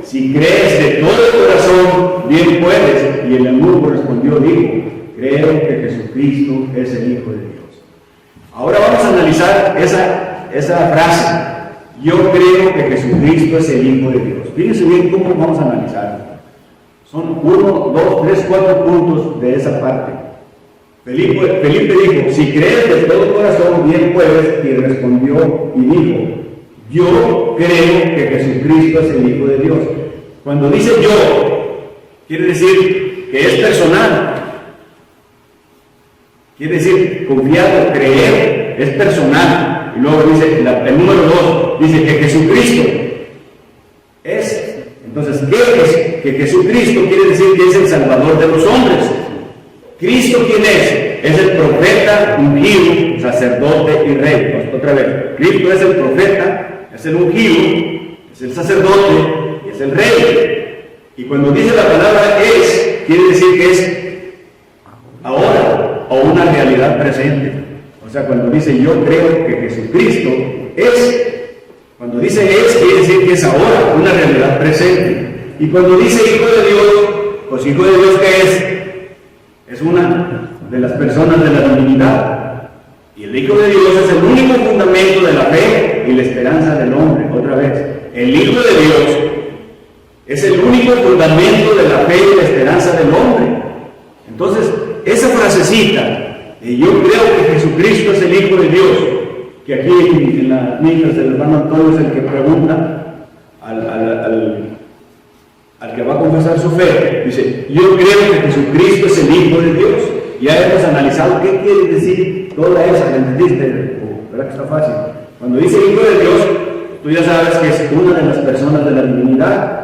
si crees de todo el corazón, bien puedes. Y el eunuco respondió, dijo: creo que Jesucristo es el Hijo de Dios. Ahora vamos a analizar esa frase: yo creo que Jesucristo es el Hijo de Dios. Fíjense bien cómo vamos a analizarlo. Son 1, 2, 3, 4 puntos de esa parte. Felipe dijo: si crees de todo corazón, bien puedes. Y respondió y dijo: yo creo que Jesucristo es el Hijo de Dios. Cuando dice yo, quiere decir que es personal. Quiere decir confiado, creer, es personal. Y luego dice, el número 2, dice que Jesucristo es. Entonces, ¿qué es? Que Jesucristo quiere decir que es el Salvador de los hombres. ¿Cristo quién es? Es el profeta ungido, sacerdote y rey. Otra vez, Cristo es el profeta, es el ungido, es el sacerdote y es el rey. Y cuando dice la palabra es, quiere decir que es ahora o una realidad presente. O sea, cuando dice yo creo que Jesucristo es, cuando dice es, quiere decir que es ahora una realidad presente. Y cuando dice Hijo de Dios, pues Hijo de Dios, ¿qué es? Es una de las personas de la divinidad. Y el Hijo de Dios es el único fundamento de la fe y la esperanza del hombre. Otra vez, el Hijo de Dios es el único fundamento de la fe y la esperanza del hombre. Entonces, esa frasecita, yo creo que Jesucristo es el Hijo de Dios, que aquí en las niñas del hermano Antonio es el que pregunta al que va a confesar su fe, dice, yo creo que Jesucristo es el Hijo de Dios. Ya hemos analizado qué quiere decir toda esa, ¿me entendiste? ¿Verdad que está fácil? Cuando dice Hijo de Dios, tú ya sabes que es una de las personas de la divinidad.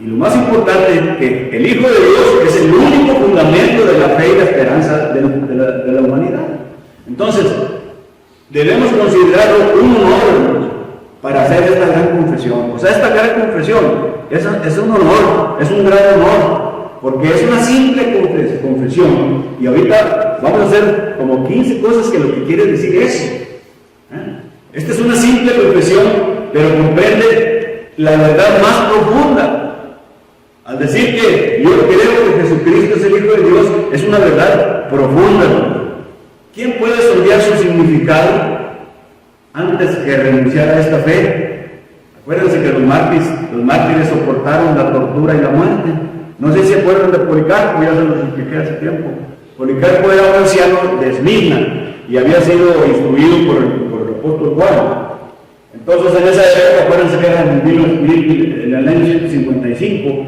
Y lo más importante es que el Hijo de Dios es el único fundamento de la fe y la esperanza de la humanidad. Entonces, debemos considerarlo un honor para hacer esta gran confesión. O sea, esta gran confesión es un honor, es un gran honor, porque es una simple confesión. Y ahorita vamos a hacer como 15 cosas que lo que quiere decir eso. Esta es una simple confesión, pero comprende la verdad más profunda. Al decir que yo creo que Jesucristo es el Hijo de Dios, es una verdad profunda. ¿Quién puede estudiar su significado antes que renunciar a esta fe? Acuérdense que los mártires soportaron la tortura y la muerte. No sé si se acuerdan de Policarpo, ya se los expliqué hace tiempo. Policarpo era un anciano de Esmirna y había sido instruido por el apóstol Juan. Entonces, en esa época, acuérdense que era en el año 155,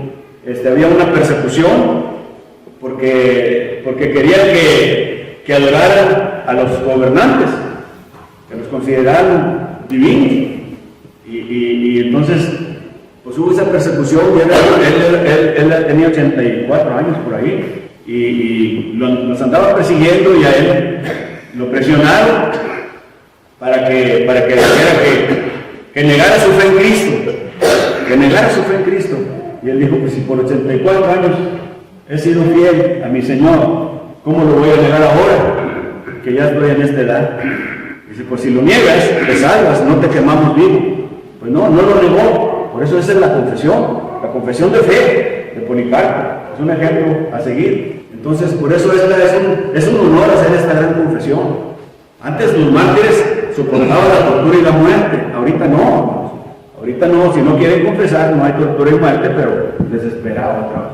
había una persecución porque querían que adoraran a los gobernantes, que los consideraran divinos. Y entonces, pues hubo esa persecución, y él tenía 84 años por ahí, y los andaba persiguiendo, y a él lo presionaron para que dijera que negara su fe en Cristo, que negara su fe en Cristo. Y él dijo, pues si por 84 años he sido fiel a mi Señor, ¿cómo lo voy a negar ahora, que ya estoy en esta edad? Dice, pues si lo niegas, te salvas, no te quemamos vivo. Pues no lo negó. Por eso esa es la confesión de fe de Policarpo. Es un ejemplo a seguir. Entonces, por eso es un honor hacer esta gran confesión. Antes los mártires soportaban la tortura y la muerte. Ahorita no. Ahorita no, si no quieren confesar, no hay tortura y muerte, pero desesperado otra vez.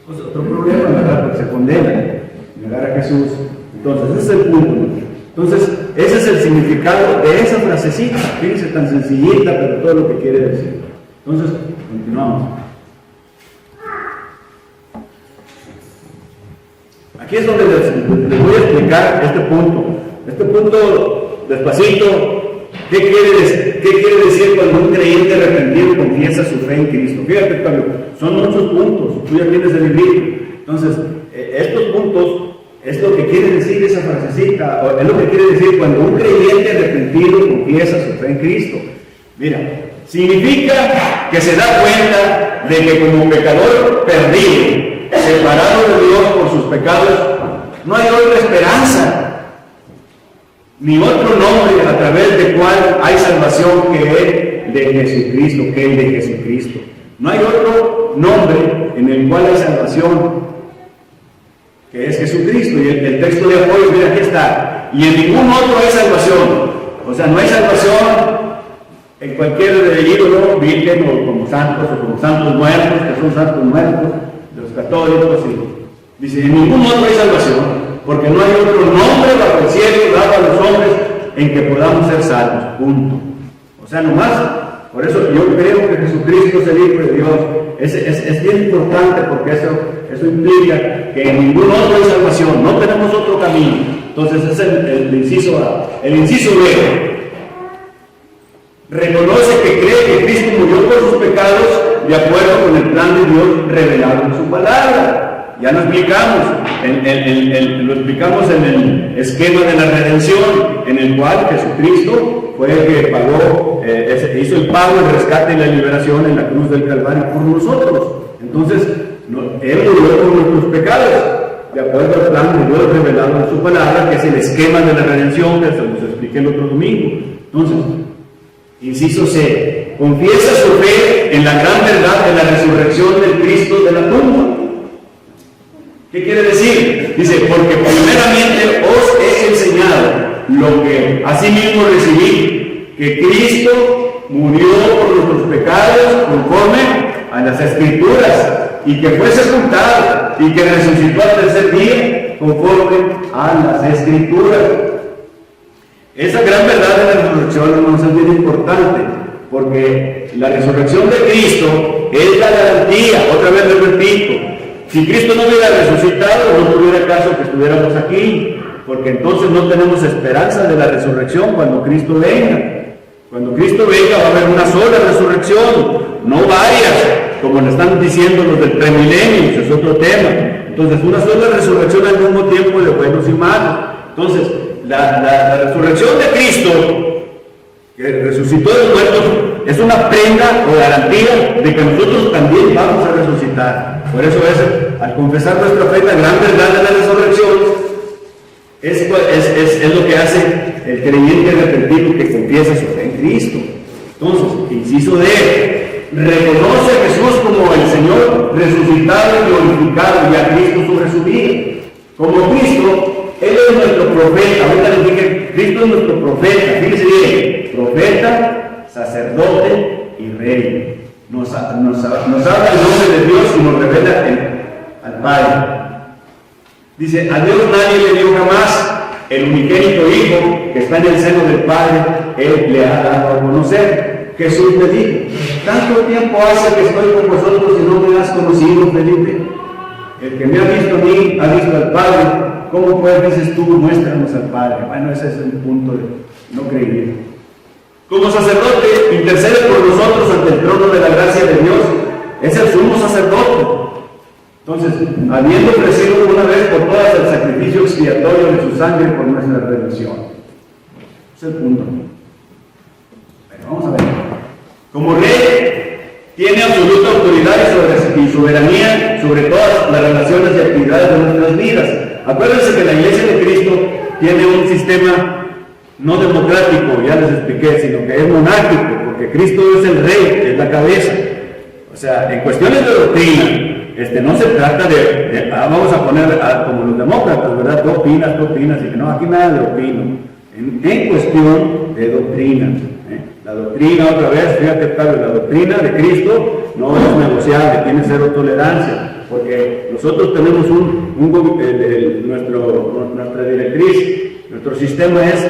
Pues otro problema, ¿verdad? Porque se condenan, negar a Jesús. Entonces, ese es el punto. Entonces, ese es el significado de esa frasecita. Fíjense, tan sencillita, pero todo lo que quiere decir. Entonces, continuamos. Aquí es donde les voy a explicar este punto. Este punto, despacito, ¿qué quiere decir cuando un creyente arrepentido confiesa su fe en Cristo? Fíjate, Pablo, son muchos puntos, tú ya tienes el librito. Entonces, estos puntos es lo que quiere decir esa frasecita, o es lo que quiere decir cuando un creyente arrepentido confiesa su fe en Cristo. Mira, significa que se da cuenta de que como pecador perdido, separado de Dios por sus pecados, no hay otra esperanza, ni otro nombre a través del cual hay salvación que el de Jesucristo, No hay otro nombre en el cual hay salvación que es Jesucristo. Y el texto de apoyo, mira, aquí está. Y en ningún otro hay salvación. O sea, no hay salvación en cualquier ídolo, virgen o como santos muertos, que son santos muertos, de los católicos. Y dice, en ningún otro hay salvación, porque no hay otro nombre bajo el cielo dado a los hombres en que podamos ser salvos. Punto. O sea, nomás, por eso yo creo que Jesucristo es el Hijo de Dios. Es bien importante porque eso implica que en ningún otro hay salvación, no tenemos otro camino. Entonces es el inciso A. El inciso B. Reconoce que cree que Cristo murió por sus pecados de acuerdo con el plan de Dios revelado en su palabra. Ya lo explicamos, lo explicamos en el esquema de la redención, en el cual Jesucristo fue el que pagó, hizo el pago, el rescate y la liberación en la cruz del Calvario por nosotros. Entonces, Él murió por nuestros pecados, de acuerdo al plan de Dios revelado en su palabra, que es el esquema de la redención que se los expliqué el otro domingo. Entonces, inciso C, confiesa su fe en la gran verdad de la resurrección del Cristo de la tumba. ¿Qué quiere decir? Dice, porque primeramente os he enseñado lo que asimismo recibí, que Cristo murió por nuestros pecados conforme a las Escrituras, y que fue sepultado, y que resucitó al tercer día conforme a las Escrituras. Esa gran verdad de la resurrección, hermanos, es bien importante, porque la resurrección de Cristo es la garantía, otra vez lo repito. Si Cristo no hubiera resucitado, no tuviera caso que estuviéramos aquí, porque entonces no tenemos esperanza de la resurrección cuando Cristo venga. Cuando Cristo venga va a haber una sola resurrección, no varias, como le están diciendo los del premilenio, ese es otro tema. Entonces, una sola resurrección al mismo tiempo de buenos y malos. Entonces, la resurrección de Cristo, que resucitó de los muertos, es una prenda o garantía de que nosotros también vamos a resucitar. Por eso al confesar nuestra fe, la gran verdad de la resurrección es lo que hace el creyente arrepentido que confiesa su fe en Cristo. Entonces, inciso D, reconoce a Jesús como el Señor resucitado y glorificado, y a Cristo sobre su vida. Como Cristo, Él es nuestro profeta. Ahorita les dije, Cristo es nuestro profeta. Fíjense bien, profeta, sacerdote y rey. Nos habla el nombre de Dios y nos revela al Padre. Dice, a Dios nadie le dio jamás, el unigénito Hijo que está en el seno del Padre, Él le ha dado a conocer. Jesús le dijo, tanto tiempo hace que estoy con vosotros y no me has conocido, Felipe. El que me ha visto a mí, ha visto al Padre. ¿Cómo pues dices tú, muéstranos al Padre? Bueno, ese es un punto de no creer. Como sacerdote, intercede por nosotros ante el trono de la gracia de Dios. Es el sumo sacerdote. Entonces, habiendo ofrecido una vez por todas el sacrificio expiatorio de su sangre por nuestra redención. Ese es el punto. Bueno, vamos a ver. Como rey, tiene absoluta autoridad y soberanía sobre todas las relaciones y actividades de nuestras vidas. Acuérdense que la Iglesia de Cristo tiene un sistema no democrático, ya les expliqué, sino que es monárquico, porque Cristo es el rey, es la cabeza. O sea, en cuestiones de doctrina, no se trata vamos a poner como los demócratas, ¿verdad? Tú opinas, y que no, aquí nada de opino. En cuestión de doctrina. La doctrina, otra vez, fíjate, Pablo, la doctrina de Cristo no es negociable, tiene cero tolerancia, porque nosotros tenemos nuestra directriz, nuestro sistema es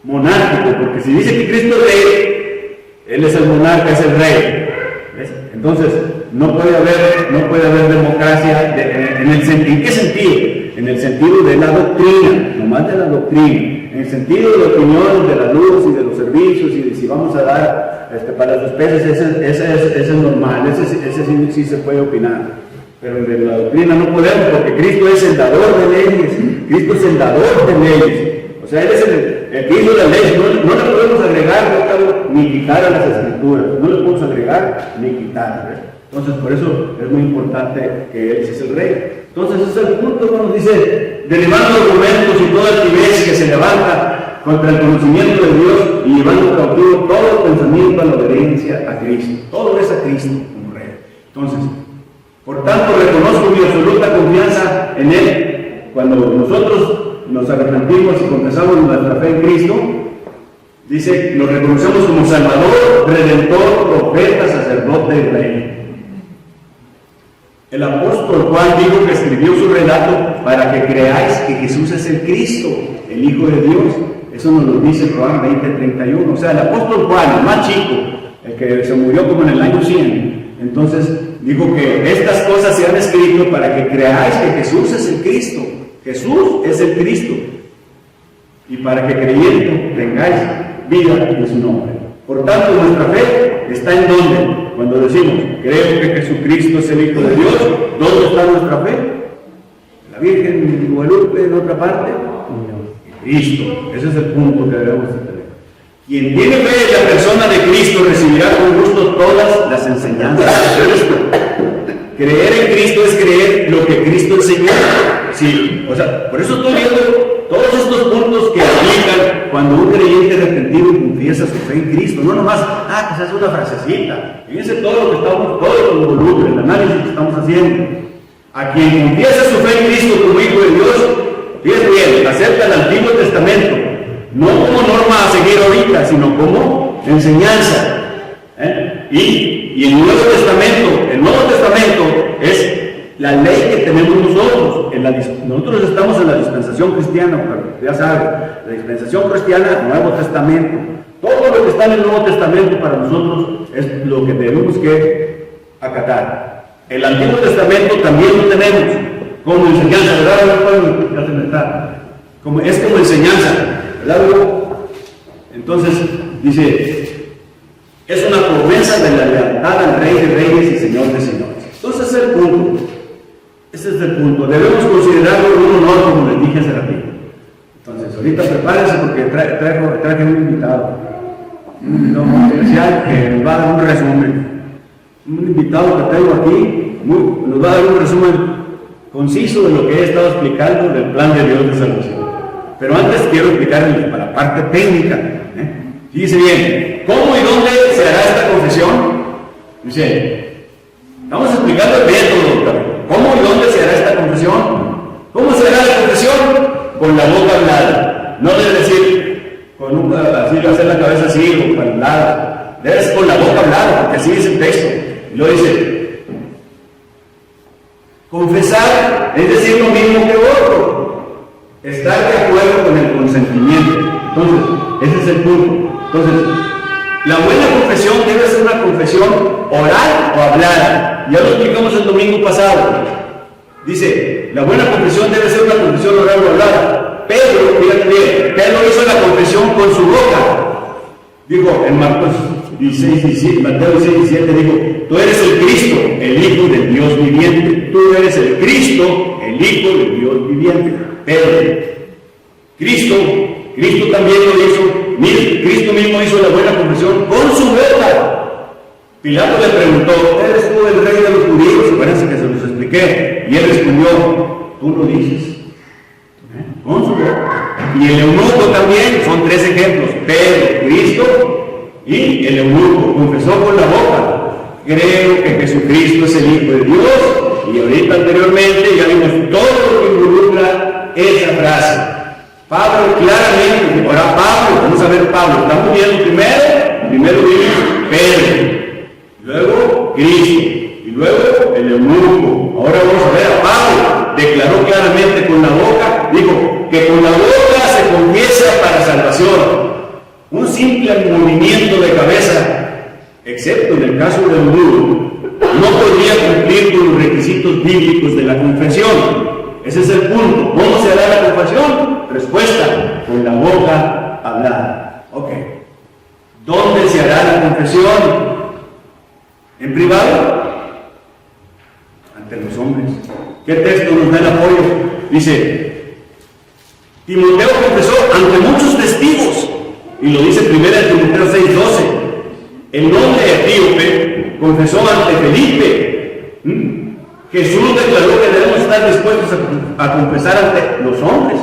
monárquico, porque si dice que Cristo es rey, Él es el monarca, es el rey. ¿Ves? Entonces, no puede haber democracia ¿en qué sentido? en el sentido de la doctrina, nomás de la doctrina, en el sentido de la opinión de la luz y de los servicios y de si vamos a dar para las despensas, ese es normal, ese sí se puede opinar. Pero de la doctrina no podemos, porque Cristo es el dador de leyes, Cristo es el dador de leyes. O sea, Él es el que hizo la ley, no le podemos agregar ni quitar a las escrituras, no le podemos agregar ni quitar. ¿Ves? Entonces, por eso es muy importante que Él es el Rey. Entonces, ese es el punto cuando dice, derribando argumentos y toda altivez que se levanta contra el conocimiento de Dios y llevando cautivo todo pensamiento a la obediencia a Cristo. Todo es a Cristo como Rey. Entonces, por tanto, reconozco mi absoluta confianza en Él. Cuando nosotros nos arrepentimos y confesamos nuestra fe en Cristo, dice, lo reconocemos como Salvador, Redentor, Profeta, Sacerdote y Rey. El apóstol Juan dijo que escribió su relato para que creáis que Jesús es el Cristo, el Hijo de Dios. Eso nos lo dice Juan 20:31. O sea, el apóstol Juan, el más chico, el que se murió como en el año 100, entonces dijo que estas cosas se han escrito para que creáis que Jesús es el Cristo. Jesús es el Cristo. Y para que creyendo tengáis vida en su nombre. Por tanto, nuestra fe está en ¿dónde? Cuando decimos, creo que Jesucristo es el Hijo de Dios, ¿dónde está nuestra fe? ¿La Virgen de Guadalupe en otra parte? Cristo. Ese es el punto que debemos tener. Quien tiene fe en la persona de Cristo recibirá con gusto todas las enseñanzas de Cristo. Creer en Cristo es creer lo que Cristo enseñó. Sí, o sea, por eso estoy viendo todos estos puntos que aplican cuando un creyente arrepentido confiesa su fe en Cristo. No nomás, pues es una frasecita. Fíjense todo lo que estamos, todo lo involucra, el análisis que estamos haciendo. A quien confiesa su fe en Cristo como Hijo de Dios, fíjense bien, acepta el Antiguo Testamento, no como norma a seguir ahorita, sino como enseñanza. Y el Nuevo Testamento es la ley que tenemos nosotros. Nosotros estamos en la dispensación cristiana, ya saben, la dispensación cristiana, Nuevo Testamento. Todo lo que está en el Nuevo Testamento para nosotros es lo que tenemos que acatar. El Antiguo Testamento también lo tenemos como enseñanza, ¿verdad? Es como enseñanza, ¿verdad? Entonces, dice, es una promesa de la lealtad al Rey de Reyes y Señor de Señores. Entonces, ese es el punto. Ese es el punto. Debemos considerarlo un honor, como les dije hace ratito. Entonces, ahorita prepárense porque traje un invitado. Un invitado muy especial que nos va a dar un resumen. Un invitado que tengo aquí nos va a dar un resumen conciso de lo que he estado explicando del plan de Dios de salvación. Pero antes quiero explicarles para la parte técnica. Fíjense bien, ¿cómo y dónde se hará esta confesión? Dice, estamos explicando el método, doctor. ¿Cómo y dónde se hará esta confesión? ¿Cómo se hará la confesión? Con la boca hablada. No debe decir, así hacer la cabeza así, o hablada. Debe ser con la boca hablada, porque así dice el texto. Y lo dice, confesar es decir lo mismo que otro. Estar de acuerdo con el consentimiento. Entonces, ese es el punto. Entonces, la buena confesión debe ser una confesión oral o hablada. Ya lo explicamos el domingo pasado. Dice, la buena confesión debe ser una confesión oral o hablada. Pedro, fíjate bien, Pedro hizo la confesión con su boca. Dijo en Mateo 6:17, dijo, tú eres el Cristo, el Hijo del Dios viviente. Tú eres el Cristo, el Hijo del Dios viviente. Pedro. Cristo también lo hizo. Cristo mismo hizo la buena confesión con su boca. Pilato le preguntó, ¿eres tú el rey de los judíos? Acuérdense que se los expliqué. Y él respondió, tú lo dices. Con su boca. Y el eunuco también, son tres ejemplos. Pedro, Cristo y el eunuco. Confesó con la boca. Creo que Jesucristo es el Hijo de Dios. Y ahorita anteriormente ya vimos todo lo que involucra esa frase. Pablo claramente, ahora Pablo, vamos a ver Pablo, estamos viendo primero vimos Pedro, luego Cristo, y luego el eunuco. Ahora vamos a ver a Pablo, declaró claramente con la boca, dijo que con la boca se confiesa para salvación. Un simple movimiento de cabeza, excepto en el caso del eunuco, no podría cumplir con los requisitos bíblicos de la confesión. Ese es el punto. ¿Cómo se hará la confesión? Respuesta: con la boca hablada. Ok. ¿Dónde se hará la confesión? ¿En privado? Ante los hombres. ¿Qué texto nos da el apoyo? Dice: Timoteo confesó ante muchos testigos, y lo dice 1 Timoteo 6:12. El nombre etíope confesó ante Felipe. Jesús declaró que debemos estar dispuestos a confesar ante los hombres.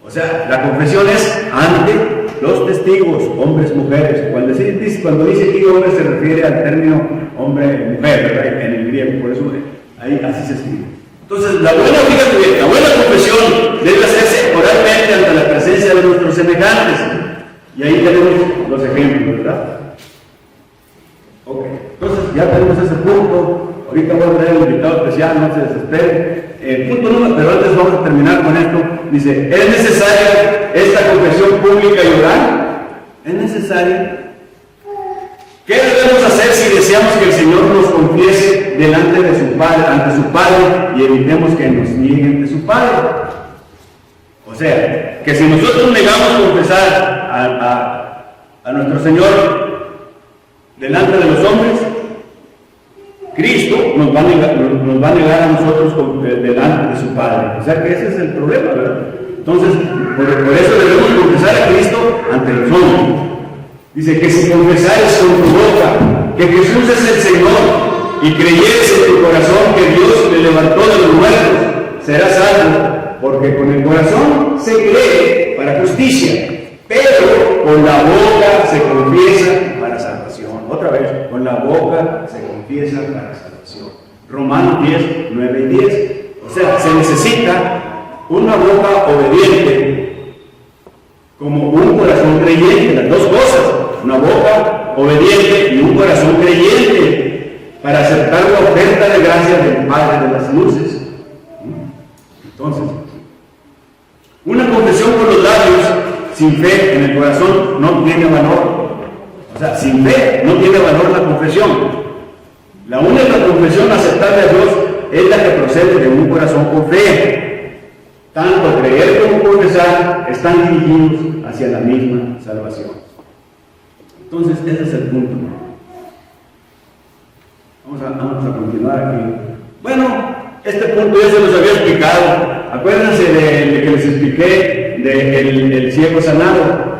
O sea, la confesión es ante los testigos, hombres, mujeres. Cuando dice aquí hombre se refiere al término hombre-mujer, ¿verdad? En el griego, por eso ahí así se escribe. Entonces, la buena confesión debe hacerse oralmente ante la presencia de nuestros semejantes. Y ahí tenemos los ejemplos, ¿verdad? Ok, entonces ya tenemos ese punto. Ahorita voy a traer el invitado especial, no se desespere. Punto número, pero antes vamos a terminar con esto. Dice: ¿es necesaria esta confesión pública y oral? ¿Es necesaria? ¿Qué debemos hacer si deseamos que el Señor nos confiese delante de su Padre, ante su Padre, y evitemos que nos nieguen de su Padre? O sea, que si nosotros negamos confesar a nuestro Señor delante de los hombres, Cristo nos va a negar a nosotros delante de su Padre. O sea que ese es el problema, ¿verdad? Entonces, por eso debemos confesar a Cristo ante los hombres. Dice que si confesares con tu boca que Jesús es el Señor y creyeres en tu corazón que Dios le levantó de los muertos, serás salvo, porque con el corazón se cree para justicia, pero con la boca se confiesa para salvación. Otra vez, con la boca se confiesa para salvación. Romanos 10, 9 y 10. O sea, se necesita una boca obediente como un corazón creyente, las dos cosas, una boca obediente y un corazón creyente para aceptar la oferta de gracia del Padre de las luces. Entonces, una confesión con los labios sin fe en el corazón no tiene valor. O sea, sin fe no tiene valor la confesión. La única confesión aceptable a Dios es la que procede de un corazón con fe. Tanto creer como confesar están dirigidos hacia la misma salvación. Entonces, ese es el punto. Vamos a continuar aquí. Bueno, este punto ya se los había explicado. Acuérdense de que les expliqué del ciego sanado.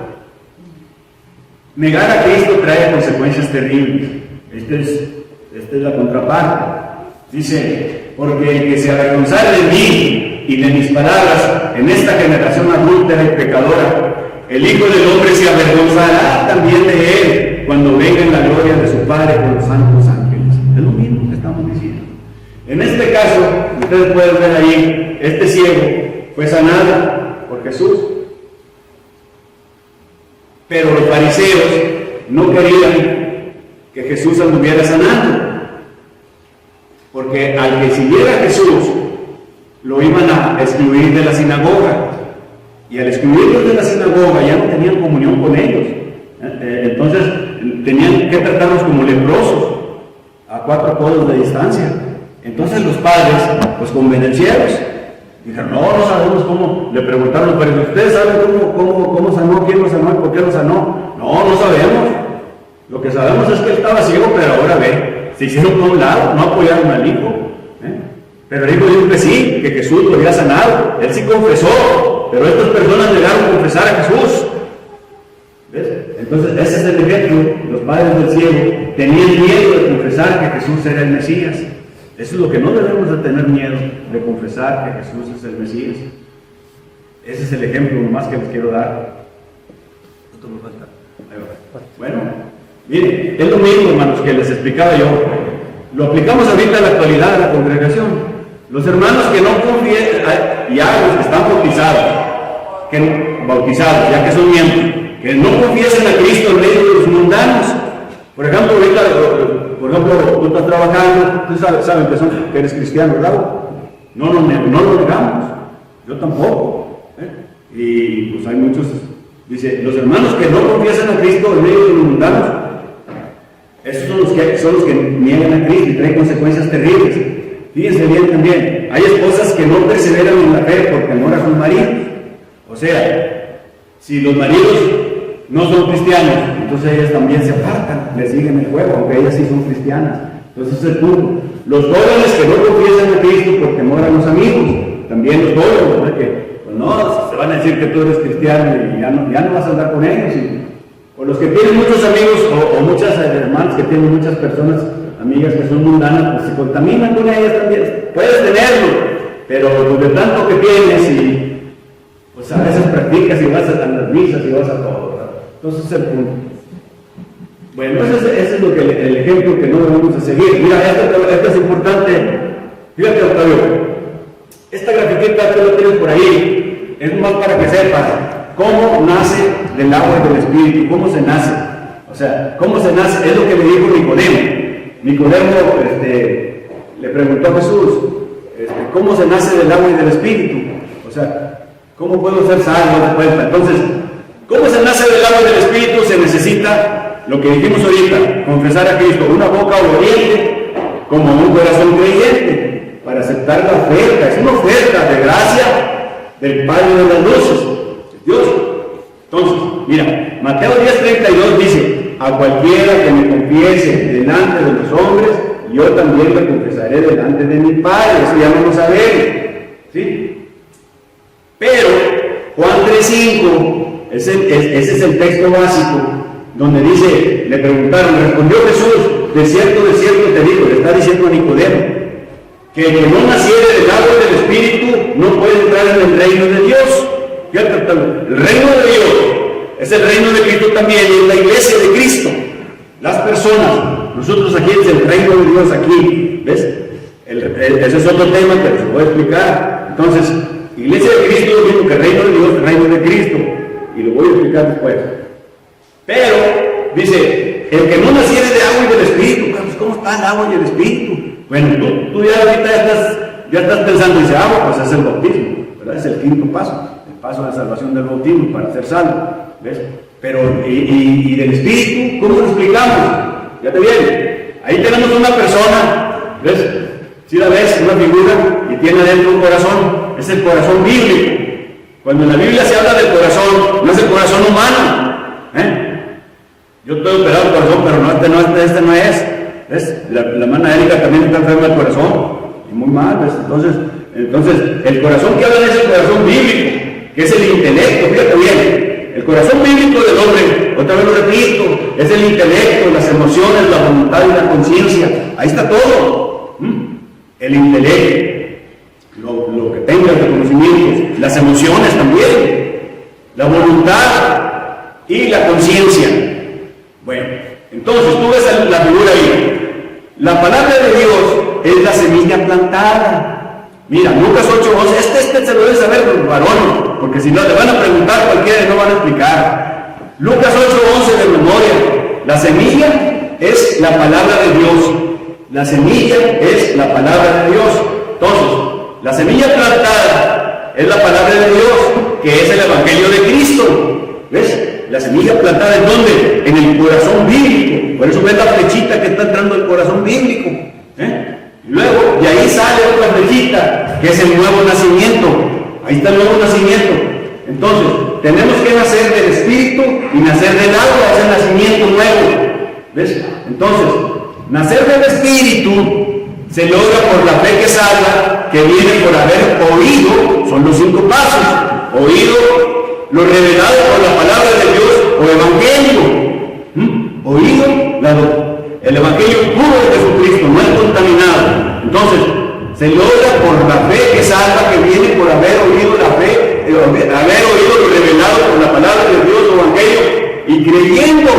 Negar a Cristo trae consecuencias terribles. Esta es la contraparte. Dice: porque el que se avergonzara de mí y de mis palabras en esta generación adúltera y pecadora, el Hijo del Hombre se avergonzará también de él cuando venga en la gloria de su Padre con los santos ángeles. Es lo mismo que estamos diciendo. En este caso, ustedes pueden ver ahí, este ciego fue sanado por Jesús. Pero los fariseos no querían que Jesús anduviera sanando, porque al que siguiera a Jesús lo iban a excluir de la sinagoga, y al excluirlos de la sinagoga ya no tenían comunión con ellos. Entonces tenían que tratarlos como leprosos, a 4 codos de distancia. Entonces los padres, pues convenencieros, dijeron: no sabemos cómo. Le preguntaron: pero ¿ustedes saben cómo sanó? ¿Quién lo sanó y por qué lo sanó? No sabemos. Lo que sabemos es que él estaba ciego, pero ahora ve. Se hicieron por un lado, no apoyaron al hijo. Pero el hijo dijo que sí, que Jesús lo había sanado. Él sí confesó, pero estas personas negaron a confesar a Jesús. ¿Ves? Entonces, ese es el ejemplo. Los padres del ciego tenían miedo de confesar que Jesús era el Mesías. Eso es lo que no debemos de tener miedo, de confesar que Jesús es el Mesías. Ese es el ejemplo nomás que les quiero dar. ¿Cuánto me falta? Ahí va. Bueno, miren, es lo mismo, hermanos, que les explicaba yo. Lo aplicamos ahorita en la actualidad de la congregación. Los hermanos que no confían, ya los que están bautizados, ya que son miembros, que no confiesen a Cristo en medio de los mundanos. Por ejemplo, ahorita, tú estás trabajando, ustedes saben que eres cristiano, ¿verdad? No lo negamos, yo tampoco. Y pues hay muchos, dice, los hermanos que no confiesan a Cristo en medio de los mundanos, esos son los que niegan a Cristo y traen consecuencias terribles. Fíjense bien también, hay esposas que no perseveran en la fe por temor a sus maridos. O sea, si los maridos no son cristianos, entonces ellas también se apartan, le siguen el juego, aunque ellas sí son cristianas. Entonces es el punto. Los jóvenes que no confiesan a Cristo por temor a los amigos, también los jóvenes, ¿verdad? Que pues no, se van a decir que tú eres cristiano y ya no vas a andar con ellos. O los que tienen muchos amigos, o muchas hermanas que tienen muchas personas, amigas que son mundanas, pues se contaminan con ellas también. Puedes tenerlo, pero pues, de tanto que tienes y pues a veces practicas y vas a las misas y vas a todo, ¿verdad? Entonces es el punto. Bueno, ese es lo que el ejemplo que no debemos de seguir. Mira, esto es importante. Fíjate, Octavio, esta grafiquita tú la tienes por ahí, es más para que sepas cómo nace del agua y del Espíritu, cómo se nace. O sea, cómo se nace, es lo que le dijo Nicodemo. Nicodemo le preguntó a Jesús, ¿cómo se nace del agua y del Espíritu? O sea, ¿cómo puedo ser salvo de cuenta? Entonces, ¿cómo se nace del agua y del Espíritu? Se necesita lo que dijimos ahorita, confesar a Cristo, una boca obediente como un corazón creyente, para aceptar la oferta. Es una oferta de gracia del Padre de las luces, Dios. Entonces, mira, Mateo 10:32 dice, a cualquiera que me confiese delante de los hombres, yo también le confesaré delante de mi Padre. Eso ya vamos a ver, ¿sí? Pero Juan 3:5, ese es el texto básico, donde dice, le preguntaron, respondió Jesús, de cierto te digo, le está diciendo a Nicodemo, que el que no naciere del agua y del Espíritu no puede entrar en el reino de Dios. Fíjate, el reino de Dios es el reino de Cristo también, y es la iglesia de Cristo. Las personas, nosotros aquí es el reino de Dios aquí, ¿ves? Ese es otro tema que se puede explicar. Entonces, iglesia de Cristo es lo mismo que el reino de Dios, el reino de Cristo, y lo voy a explicar después. Pero, dice, el que no naciere de agua y del Espíritu, Carlos, ¿cómo está el agua y el Espíritu? Bueno, tú ya ahorita ya estás pensando, dice, agua, pues es el bautismo, ¿verdad? Es el quinto paso, el paso de salvación del bautismo para ser salvo, ¿ves? Pero, y del Espíritu, ¿cómo lo explicamos? Ya te viene. Ahí tenemos una persona, ¿ves? Si la ves, una figura, y tiene adentro un corazón, es el corazón bíblico. Cuando en la Biblia se habla del corazón, no es el corazón humano, Yo estoy operado el corazón, pero este no es. ¿Ves? La hermana Erika también está enferma del corazón, y muy mal, ¿ves? Entonces, el corazón que hablan es el corazón bíblico, que es el intelecto, fíjate bien. El corazón bíblico del hombre, otra vez lo repito, es el intelecto, las emociones, la voluntad y la conciencia. Ahí está todo. El intelecto, lo que tenga de conocimientos, las emociones también, la voluntad y la conciencia. Bueno, entonces tú ves la figura ahí. La palabra de Dios es la semilla plantada. Mira, Lucas 8:11, este se lo debe saber los varones, porque si no le van a preguntar cualquiera y no van a explicar. Lucas 8:11 de memoria. La semilla es la palabra de Dios. La semilla es la palabra de Dios. Entonces, la semilla plantada es la palabra de Dios, que es el Evangelio de Cristo. ¿Ves? La semilla plantada ¿en dónde? En el corazón bíblico. Por eso ves la flechita que está entrando al corazón bíblico. Y luego, de ahí sale otra flechita, que es el nuevo nacimiento. Ahí está el nuevo nacimiento. Entonces, tenemos que nacer del Espíritu y nacer del agua, es el nacimiento nuevo. ¿Ves? Entonces, nacer del Espíritu se logra por la fe que salva, que viene por haber oído, son los 5 pasos. Oído lo revelado por la palabra de Dios o evangelio. Oído el evangelio puro de Jesucristo, no es contaminado. Entonces, se logra por la fe que salva, que viene por haber oído la fe, haber oído lo revelado por la palabra de Dios o evangelio y creyendo.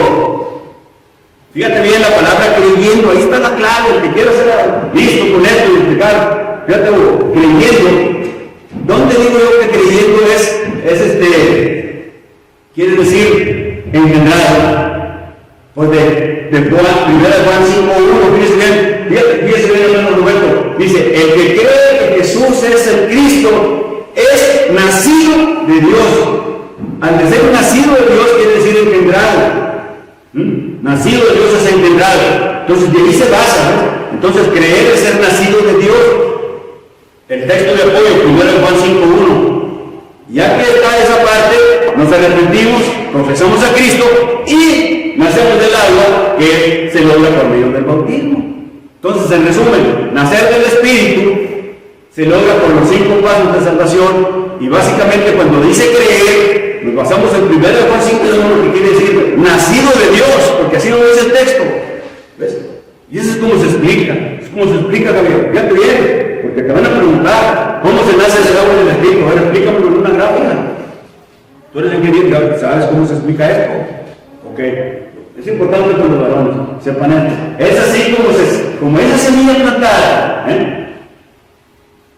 Fíjate bien la palabra creyendo, ahí está la clave, el que quiera ser listo con esto y explicar. Fíjate, creyendo. ¿Dónde digo yo que creyendo es quiere decir engendrado? Pues de Juan, 1 Juan 5:1, fíjese bien, hermano Roberto, dice, el que cree que Jesús es el Cristo, es nacido de Dios. Al de ser nacido de Dios quiere decir engendrado. Nacido de Dios es engendrado. Entonces de ahí se basa, ¿no? Entonces creer es ser nacido de Dios. El texto de apoyo, primero en Juan 5:1. Ya que está esa parte, nos arrepentimos, confesamos a Cristo y nacemos del agua que se logra por medio del bautismo. Entonces, en resumen, nacer del Espíritu se logra por los 5 pasos de salvación y básicamente cuando dice creer, nos basamos en 1 Juan 5:1, que quiere decir nacido de Dios, porque así lo dice el texto. ¿Ves? Y eso es como se explica, Gabriel. Fíjate bien, porque te van a preguntar cómo se nace del agua del Espíritu. A ver, explícamelo en una gráfica. Tú eres ingeniero, ¿sabes cómo se explica esto? Ok, es importante que los varones sepan esto. Es así como esa semilla plantada,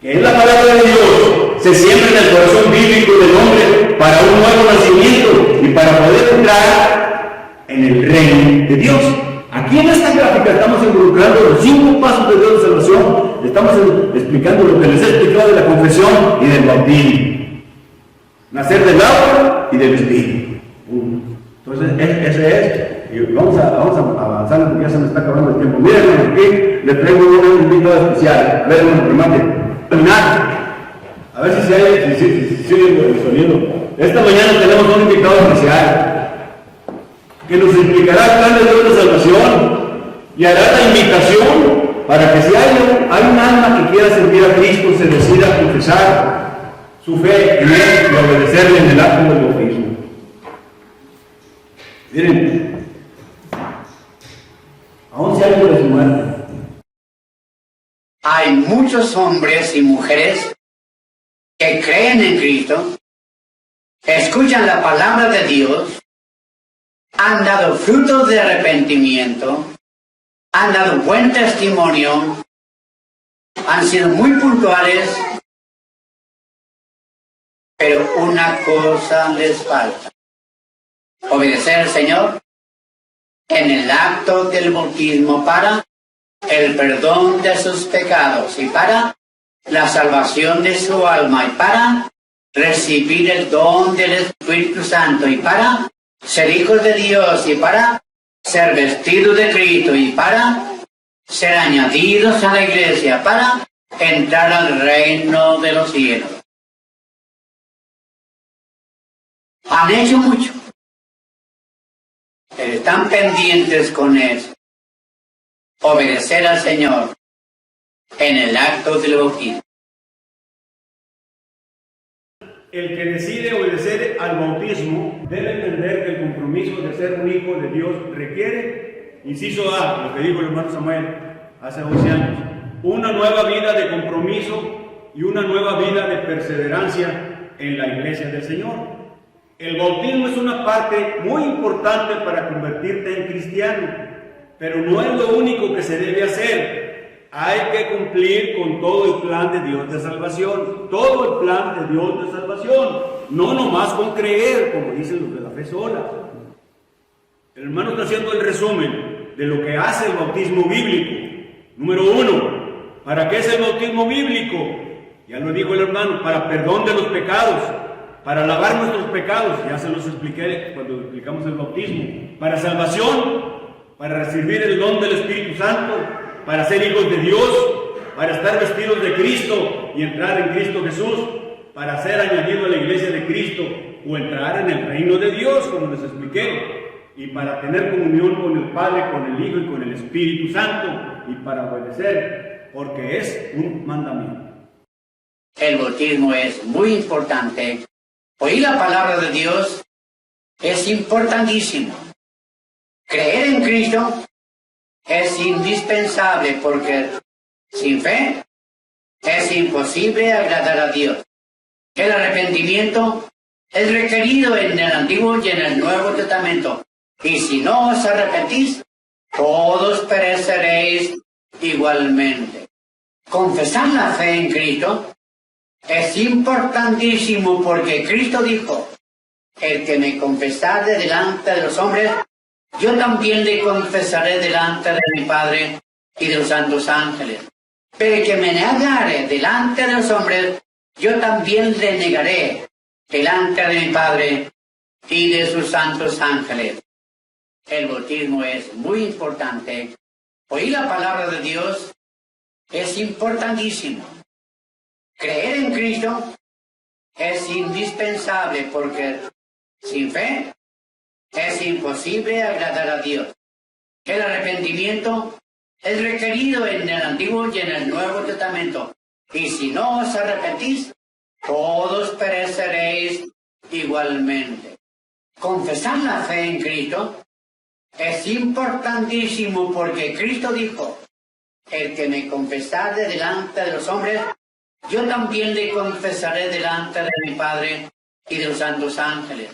que es la palabra de Dios, se siembra en el corazón bíblico del hombre para un nuevo nacimiento y para poder entrar en el reino de Dios. Aquí en esta gráfica estamos involucrando los 5 pasos de Dios de salvación, estamos explicando lo que les he explicado de la confesión y del bautismo. Nacer del agua y del Espíritu. Entonces, ese es. Y vamos a avanzar porque ya se me está acabando el tiempo. Miren, aquí les traigo un invitado especial. A ver, remate. A ver si se oye el sonido. Esta mañana tenemos un invitado especial que nos explicará el plan de Dios de salvación y hará la invitación para que si hay un alma que quiera servir a Cristo, se decida a confesar su fe en Él y obedecerle en el acto del bautismo. Miren, a 11 años de su muerte, Hay muchos hombres y mujeres que creen en Cristo, escuchan la palabra de Dios, han dado frutos de arrepentimiento, han dado buen testimonio, han sido muy puntuales, pero una cosa les falta: obedecer al Señor en el acto del bautismo para el perdón de sus pecados y para la salvación de su alma y para recibir el don del Espíritu Santo y para ser hijos de Dios y para ser vestidos de Cristo y para ser añadidos a la iglesia, para entrar al reino de los cielos. Han hecho mucho, pero están pendientes con eso. Obedecer al Señor en el acto del bautismo. el que decide obedecer al bautismo debe entender que el compromiso de ser un hijo de Dios requiere, inciso A, lo que dijo el hermano Samuel hace 11 años, una nueva vida de compromiso y una nueva vida de perseverancia en la iglesia del Señor. El bautismo es una parte muy importante para convertirte en cristiano, pero no es lo único que se debe hacer. Hay que cumplir con todo el plan de Dios de salvación, todo el plan de Dios de salvación, no nomás con creer, como dicen los de la fe sola. El hermano está haciendo el resumen de lo que hace el bautismo bíblico. Número 1, ¿para qué es el bautismo bíblico? Ya lo dijo el hermano, para perdón de los pecados, para lavar nuestros pecados, ya se los expliqué cuando explicamos el bautismo, para salvación, para recibir el don del Espíritu Santo, para ser hijos de Dios, para estar vestidos de Cristo y entrar en Cristo Jesús, para ser añadido a la iglesia de Cristo o entrar en el reino de Dios, como les expliqué, y para tener comunión con el Padre, con el Hijo y con el Espíritu Santo, y para obedecer, porque es un mandamiento. El bautismo es muy importante. Oír la palabra de Dios es importantísimo. Creer en Cristo es indispensable porque sin fe es imposible agradar a Dios. El arrepentimiento es requerido en el Antiguo y en el Nuevo Testamento. Y si no os arrepentís, todos pereceréis igualmente. Confesar la fe en Cristo es importantísimo porque Cristo dijo: el que me confesare delante de los hombres, yo también le confesaré delante de mi Padre y de los santos ángeles. Pero el que me negare delante de los hombres, yo también le negaré delante de mi Padre y de sus santos ángeles. El bautismo es muy importante. Oír la palabra de Dios es importantísimo. Creer en Cristo es indispensable porque sin fe es imposible agradar a Dios. El arrepentimiento es requerido en el Antiguo y en el Nuevo Testamento. Y si no os arrepentís, todos pereceréis igualmente. Confesar la fe en Cristo es importantísimo porque Cristo dijo, el que me confesare delante de los hombres, yo también le confesaré delante de mi Padre y de los santos ángeles.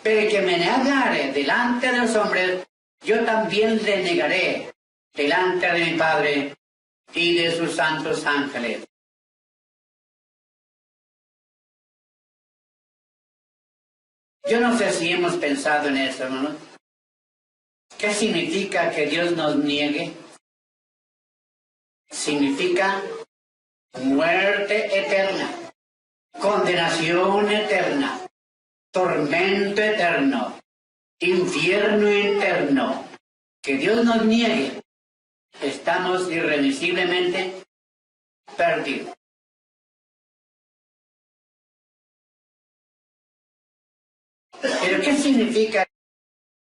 Pero el que me negare delante de los hombres, yo también le negaré delante de mi Padre y de sus santos ángeles. Yo no sé si hemos pensado en eso, ¿no? ¿Qué significa que Dios nos niegue? Significa muerte eterna, condenación eterna, tormento eterno, infierno eterno. Que Dios nos niegue, estamos irremisiblemente perdidos. Pero ¿qué significa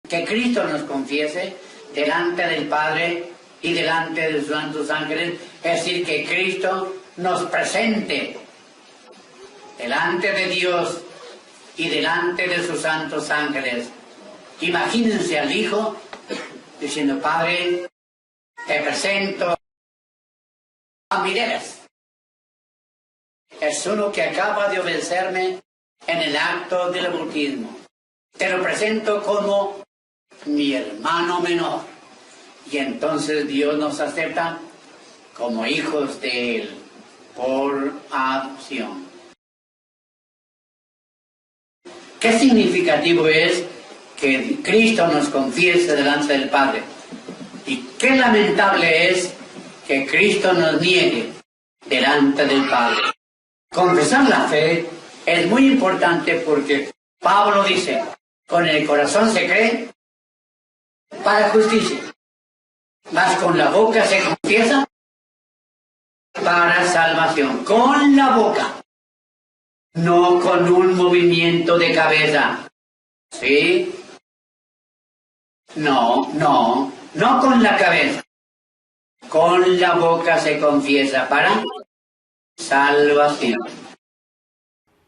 que Cristo nos confiese delante del Padre y delante de los santos ángeles? Es decir, que Cristo nos presente delante de Dios y delante de sus santos ángeles. Imagínense al Hijo diciendo, Padre, te presento a Mireles. Es uno que acaba de obedecerme en el acto del bautismo. Te lo presento como mi hermano menor. Y entonces Dios nos acepta como hijos de Él por adopción. Qué significativo es que Cristo nos confiese delante del Padre. Y qué lamentable es que Cristo nos niegue delante del Padre. Confesar la fe es muy importante porque Pablo dice, con el corazón se cree para justicia, mas con la boca se confiesa para salvación. Con la boca, no con un movimiento de cabeza. ¿Sí? No con la cabeza. Con la boca se confiesa para salvación.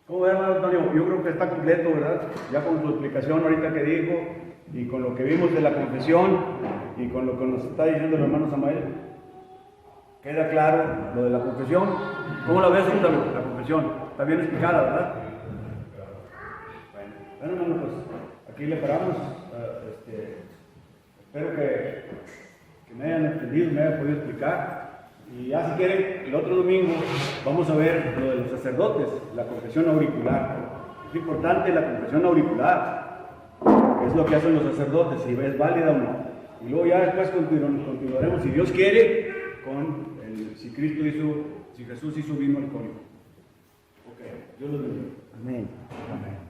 ¿Cómo ve, hermano Antonio? Yo creo que está completo, ¿verdad? Ya con su explicación ahorita que dijo y con lo que vimos de la confesión y con lo que nos está diciendo el hermano Samael, queda claro lo de la confesión. ¿Cómo la ves, Octavio? La confesión está bien explicada, ¿verdad? Bueno, hermano, pues aquí le paramos. Espero que me hayan entendido, me hayan podido explicar. Y ya si quieren, el otro domingo vamos a ver lo de los sacerdotes, la confesión auricular. Es importante la confesión auricular, que es lo que hacen los sacerdotes, si es válida o no. Y luego ya después continuaremos, si Dios quiere, con si Jesús hizo vino alcohólico. Ok, Dios los bendiga. Amén. Amén.